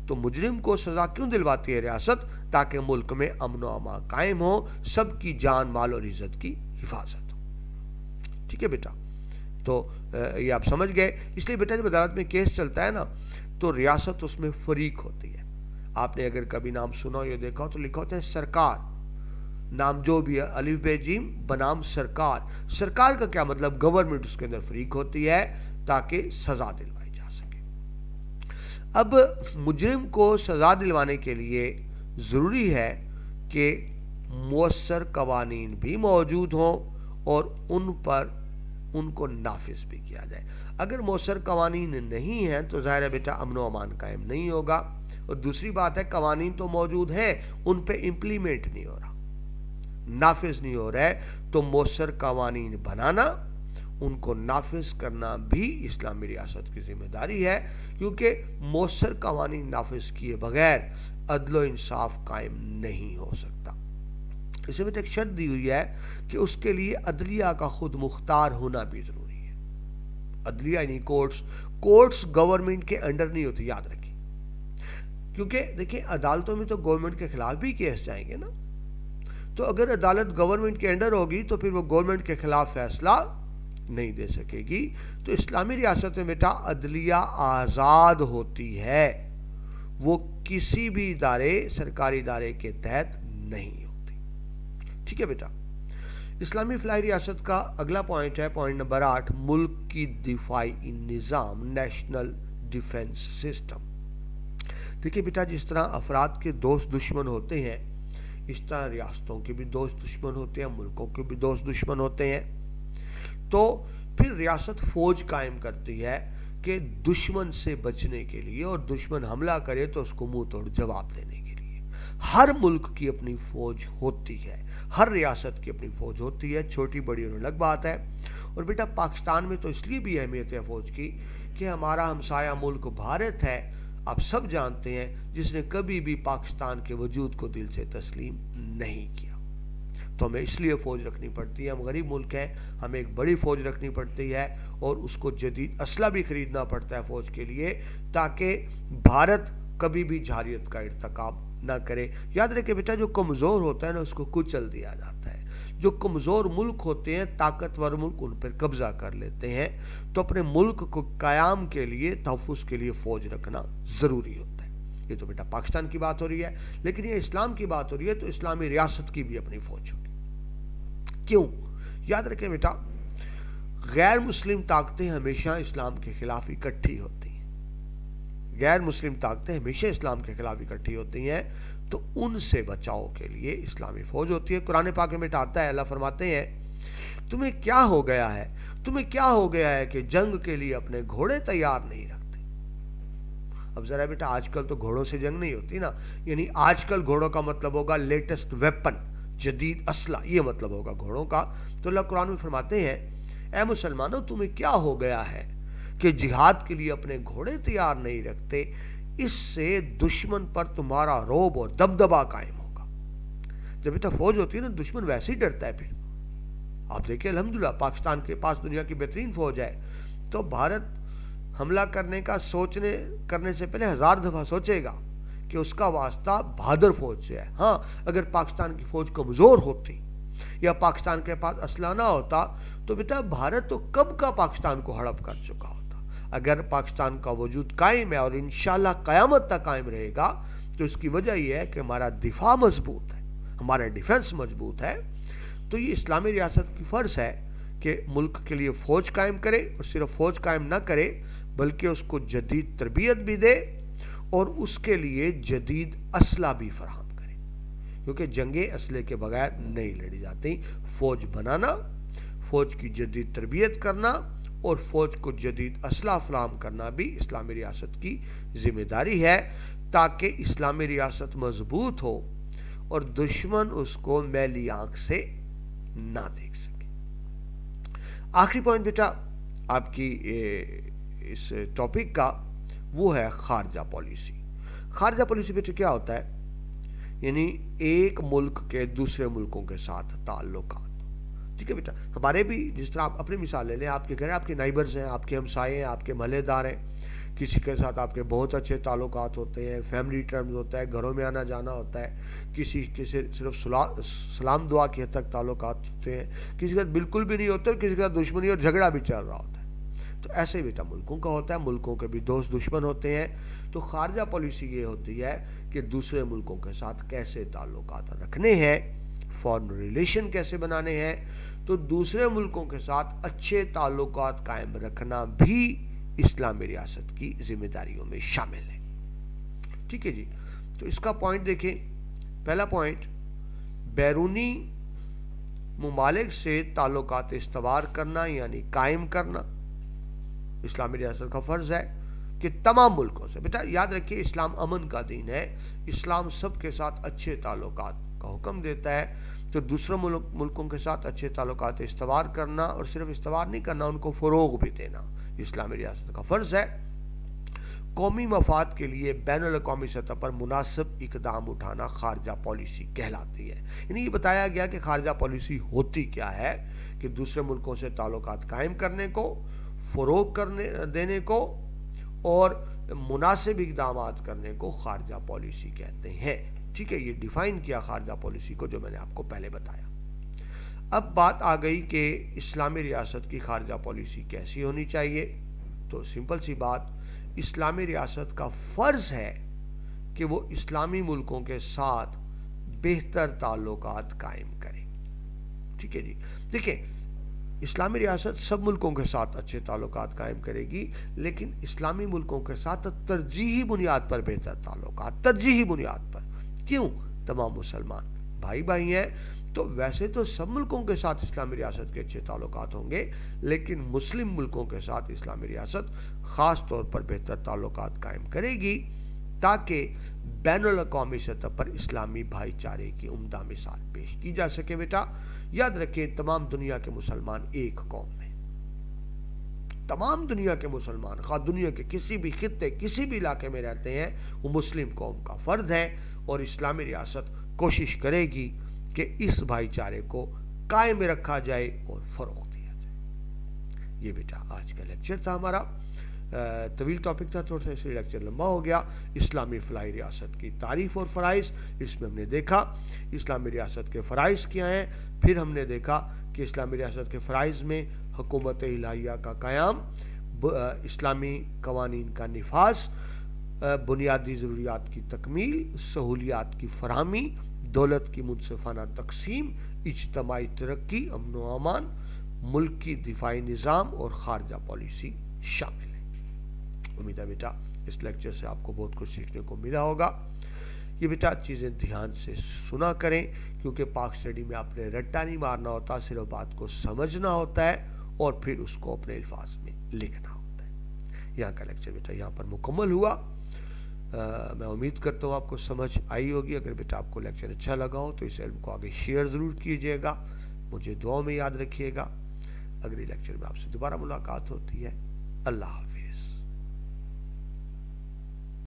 تو مجرم کو سزا کیوں دلواتی ہے ریاست؟ تاکہ ملک میں امن و امان قائم ہو, سب کی جان مال اور عزت کی حفاظت ہو. ٹھیک ہے بیٹا, تو یہ آپ سمجھ گئے. اس لیے بیٹا جب عدالت میں کیس چلتا ہے نا تو ریاست اس میں فریق ہوتی ہے. آپ نے اگر کبھی نام سنا یا دیکھا ہو تو لکھا ہوتا ہے سرکار, نام جو بھی ہے الف بے جیم بنام سرکار. سرکار کا کیا مطلب؟ گورنمنٹ اس کے اندر فریق ہوتی ہے تاکہ سزا دلوائی جا سکے. اب مجرم کو سزا دلوانے کے لیے ضروری ہے کہ مؤثر قوانین بھی موجود ہوں اور ان کو نافذ بھی کیا جائے. اگر مؤثر قوانین نہیں ہیں تو ظاہر ہے بیٹا امن و امان قائم نہیں ہوگا. اور دوسری بات ہے قوانین تو موجود ہیں, ان پہ امپلیمنٹ نہیں ہو رہا, نافذ نہیں ہو رہا ہے. تو مؤثر قوانین بنانا, ان کو نافذ کرنا بھی اسلامی ریاست کی ذمہ داری ہے, کیونکہ مؤثر قوانین نافذ کیے بغیر عدل و انصاف قائم نہیں ہو سکتا. اس میں ایک شرط دی ہوئی ہے کہ اس کے لیے عدلیہ کا خود مختار ہونا بھی ضروری ہے. عدلیہ یعنی کورٹس گورنمنٹ کے انڈر نہیں ہوتی, یاد رکھیں. کیونکہ دیکھیں عدالتوں میں تو گورنمنٹ کے خلاف بھی کیس جائیں گے نا, تو اگر عدالت گورنمنٹ کے انڈر ہوگی تو پھر وہ گورنمنٹ کے خلاف فیصلہ نہیں دے سکے گی. تو اسلامی ریاست میں بیٹا عدلیہ آزاد ہوتی ہے, وہ کسی بھی ادارے سرکاری ادارے کے تحت نہیں ہوتی. ٹھیک ہے بیٹا. اسلامی فلاحی ریاست کا اگلا پوائنٹ ہے پوائنٹ نمبر 8 ملک کی دفاعی نظام نیشنل ڈیفنس سسٹم. دیکھیے بیٹا جس طرح افراد کے دوست دشمن ہوتے ہیں اس طرح ریاستوں کے بھی دوست دشمن ہوتے ہیں, ملکوں کے بھی دوست دشمن ہوتے ہیں. تو پھر ریاست فوج قائم کرتی ہے کہ دشمن سے بچنے کے لیے اور دشمن حملہ کرے تو اس کو منہ توڑ جواب دینے کے لیے. ہر ملک کی اپنی فوج ہوتی ہے, ہر ریاست کی اپنی فوج ہوتی ہے, چھوٹی بڑی اور الگ بات ہے. اور بیٹا پاکستان میں تو اس لیے بھی اہمیت ہے فوج کی کہ ہمارا ہمسایہ ملک بھارت ہے, آپ سب جانتے ہیں, جس نے کبھی بھی پاکستان کے وجود کو دل سے تسلیم نہیں کیا. تو ہمیں اس لیے فوج رکھنی پڑتی ہے. ہم غریب ملک ہیں, ہمیں ایک بڑی فوج رکھنی پڑتی ہے اور اس کو جدید اسلحہ بھی خریدنا پڑتا ہے فوج کے لیے تاکہ بھارت کبھی بھی جارحیت کا ارتکاب نہ کرے. یاد رکھے بیٹا جو کمزور ہوتا ہے نا اس کو کچل دیا جاتا ہے. جو کمزور ملک ہوتے ہیں طاقتور ملک ان پر قبضہ کر لیتے ہیں. تو اپنے ملک کو قیام کے لیے تحفظ کے لیے فوج رکھنا ضروری ہوتا ہے. یہ تو بیٹا پاکستان کی بات ہو رہی ہے, لیکن یہ اسلام کی بات ہو رہی ہے تو اسلامی ریاست کی بھی اپنی فوج ہوگی. کیوں؟ یاد رکھیں بیٹا غیر مسلم طاقتیں ہمیشہ اسلام کے خلاف اکٹھی ہوتی ہیں. غیر مسلم طاقتیں ہمیشہ اسلام کے خلاف اکٹھی ہوتی ہیں تو ان سے بچاؤ کے لیے اسلامی فوج ہوتی ہے. قرآن پاک میں آتا ہے, اللہ فرماتے ہیں تمہیں کیا ہو گیا ہے, تمہیں کیا ہو گیا ہے کہ جنگ کے لیے اپنے گھوڑے تیار نہیں رکھتے. اب ذرا بیٹا آج کل تو گھوڑوں سے جنگ نہیں ہوتی نا, یعنی آج کل گھوڑوں کا مطلب ہوگا لیٹسٹ ویپن, جدید اسلحہ, یہ مطلب ہوگا گھوڑوں کا. تو اللہ قرآن میں فرماتے ہیں اے مسلمانوں تمہیں کیا ہو گیا ہے کہ جہاد کے لیے اپنے گھوڑے تیار نہیں رکھتے, اس سے دشمن پر تمہارا رعب اور دبدبا قائم ہوگا. جب بیٹا فوج ہوتی ہے نا دشمن ویسے ہی ڈرتا ہے. پھر آپ دیکھیں الحمدللہ پاکستان کے پاس دنیا کی بہترین فوج ہے, تو بھارت حملہ کرنے کرنے سے پہلے 1000 دفعہ سوچے گا کہ اس کا واسطہ بہادر فوج سے ہے. ہاں اگر پاکستان کی فوج کمزور ہوتی یا پاکستان کے پاس اسلحہ نہ ہوتا تو بیٹا بھارت تو کب کا پاکستان کو ہڑپ کر چکا ہوتا. اگر پاکستان کا وجود قائم ہے اور انشاءاللہ قیامت تک قائم رہے گا تو اس کی وجہ یہ ہے کہ ہمارا دفاع مضبوط ہے, ہمارا ڈیفنس مضبوط ہے. تو یہ اسلامی ریاست کی فرض ہے کہ ملک کے لیے فوج قائم کرے, اور صرف فوج قائم نہ کرے بلکہ اس کو جدید تربیت بھی دے اور اس کے لیے جدید اسلحہ بھی فراہم کرے, کیونکہ جنگیں اسلحے کے بغیر نہیں لڑی جاتی. فوج بنانا, فوج کی جدید تربیت کرنا اور فوج کو جدید اسلحہ فراہم کرنا بھی اسلامی ریاست کی ذمہ داری ہے تاکہ اسلامی ریاست مضبوط ہو اور دشمن اس کو میلی آنکھ سے نہ دیکھ سکے. آخری پوائنٹ بیٹا آپ کی اس ٹاپک کا وہ ہے خارجہ پالیسی. خارجہ پالیسی بیٹا کیا ہوتا ہے؟ یعنی ایک ملک کے دوسرے ملکوں کے ساتھ تعلقات. ٹھیک ہے بیٹا, ہمارے بھی جس طرح آپ اپنی مثال لے لیں, آپ کے گھر آپ کے نائبرز ہیں, آپ کے ہمسائے ہیں, آپ کے محلے دار ہیں, کسی کے ساتھ آپ کے بہت اچھے تعلقات ہوتے ہیں, فیملی ٹرمز ہوتا ہے, گھروں میں آنا جانا ہوتا ہے, کسی کے صرف سلام دعا کے حد تک تعلقات ہوتے ہیں, کسی کے ساتھ بالکل بھی نہیں ہوتے اور کسی کے ساتھ دشمنی اور جھگڑا بھی چل رہا ہوتا ہے. تو ایسے ہی بیٹا ملکوں کا ہوتا ہے, ملکوں کے بھی دوست دشمن ہوتے ہیں. تو خارجہ پالیسی یہ ہوتی ہے کہ دوسرے ملکوں کے ساتھ کیسے تعلقات رکھنے ہیں, فارن ریلیشن کیسے بنانے ہیں. تو دوسرے ملکوں کے ساتھ اچھے تعلقات قائم رکھنا بھی اسلامی ریاست کی ذمہ داریوں میں شامل ہے. ٹھیک ہے جی, تو اس کا پوائنٹ دیکھیں. پہلا پوائنٹ بیرونی ممالک سے تعلقات استوار کرنا یعنی قائم کرنا اسلامی ریاست کا فرض ہے کہ تمام ملکوں سے. بیٹا یاد رکھیے اسلام امن کا دین ہے, اسلام سب کے ساتھ اچھے تعلقات کا حکم دیتا ہے. تو دوسرے ملکوں کے ساتھ اچھے تعلقات استوار کرنا, اور صرف استوار نہیں کرنا, ان کو فروغ بھی دینا اسلامی ریاست کا فرض ہے. قومی مفاد کے لیے بین الاقوامی سطح پر مناسب اقدام اٹھانا خارجہ پالیسی کہلاتی ہے. یعنی یہ بتایا گیا کہ خارجہ پالیسی ہوتی کیا ہے کہ دوسرے ملکوں سے تعلقات قائم کرنے کو, فروغ دینے کو اور مناسب اقدامات کرنے کو خارجہ پالیسی کہتے ہیں. ٹھیک ہے, یہ ڈیفائن کیا خارجہ پالیسی کو جو میں نے آپ کو پہلے بتایا. اب بات آ گئی کہ اسلامی ریاست کی خارجہ پالیسی کیسی ہونی چاہیے. تو سمپل سی بات, اسلامی ریاست کا فرض ہے کہ وہ اسلامی ملکوں کے ساتھ بہتر تعلقات قائم کریں. ٹھیک ہے جی. دیکھیں اسلامی ریاست سب ملکوں کے ساتھ اچھے تعلقات قائم کرے گی، لیکن اسلامی ملکوں کے ساتھ ترجیحی بنیاد پر بہتر تعلقات، ترجیحی بنیاد پر. کیوں؟ تمام مسلمان بھائی بھائی ہیں، تو ویسے تو سب ملکوں کے ساتھ اسلامی ریاست کے اچھے تعلقات ہوں گے، لیکن مسلم ملکوں کے ساتھ اسلامی ریاست خاص طور پر بہتر تعلقات قائم کرے گی تاکہ بین الاقوامی سطح پر اسلامی بھائی چارے کی عمدہ مثال پیش کی جا سکے. بیٹا یاد رکھیں تمام دنیا کے مسلمان ایک قوم میں، تمام دنیا کے مسلمان خواہ دنیا کے کسی بھی خطے کسی بھی علاقے میں رہتے ہیں، وہ مسلم قوم کا فرد ہے، اور اسلامی ریاست کوشش کرے گی کہ اس بھائی چارے کو قائم رکھا جائے اور فروغ دیا جائے. یہ بیٹا آج کا لیکچر تھا ہمارا، طویل ٹاپک تھا تھوڑا سا اس لیے لیکچر لمبا ہو گیا. اسلامی فلاحی ریاست کی تعریف اور فرائض، اس میں ہم نے دیکھا اسلامی ریاست کے فرائض کیا ہیں، پھر ہم نے دیکھا کہ اسلامی ریاست کے فرائض میں حکومت الہیہ کا قیام، اسلامی قوانین کا نفاذ، بنیادی ضروریات کی تکمیل، سہولیات کی فراہمی، دولت کی منصفانہ تقسیم، اجتماعی ترقی، امن و امان، ملک کی دفاعی نظام اور خارجہ پالیسی شامل ہے. امید ہے بیٹا اس لیکچر سے آپ کو بہت کچھ سیکھنے کو ملا ہوگا. یہ بیٹا چیزیں دھیان سے سنا کریں، کیونکہ پاک اسٹڈی میں آپ نے رٹا نہیں مارنا ہوتا، صرف بات کو سمجھنا ہوتا ہے اور پھر اس کو اپنے الفاظ میں لکھنا ہوتا ہے. یہاں کا لیکچر بیٹا یہاں پر مکمل ہوا. میں امید کرتا ہوں آپ کو سمجھ آئی ہوگی. اگر بیٹا آپ کو لیکچر اچھا لگا ہو تو اس علم کو آگے شیئر ضرور کیجیے گا. مجھے دعاؤں میں یاد رکھیے گا. اگلے لیکچر میں آپ سے دوبارہ ملاقات ہوتی ہے. اللہ حافظ.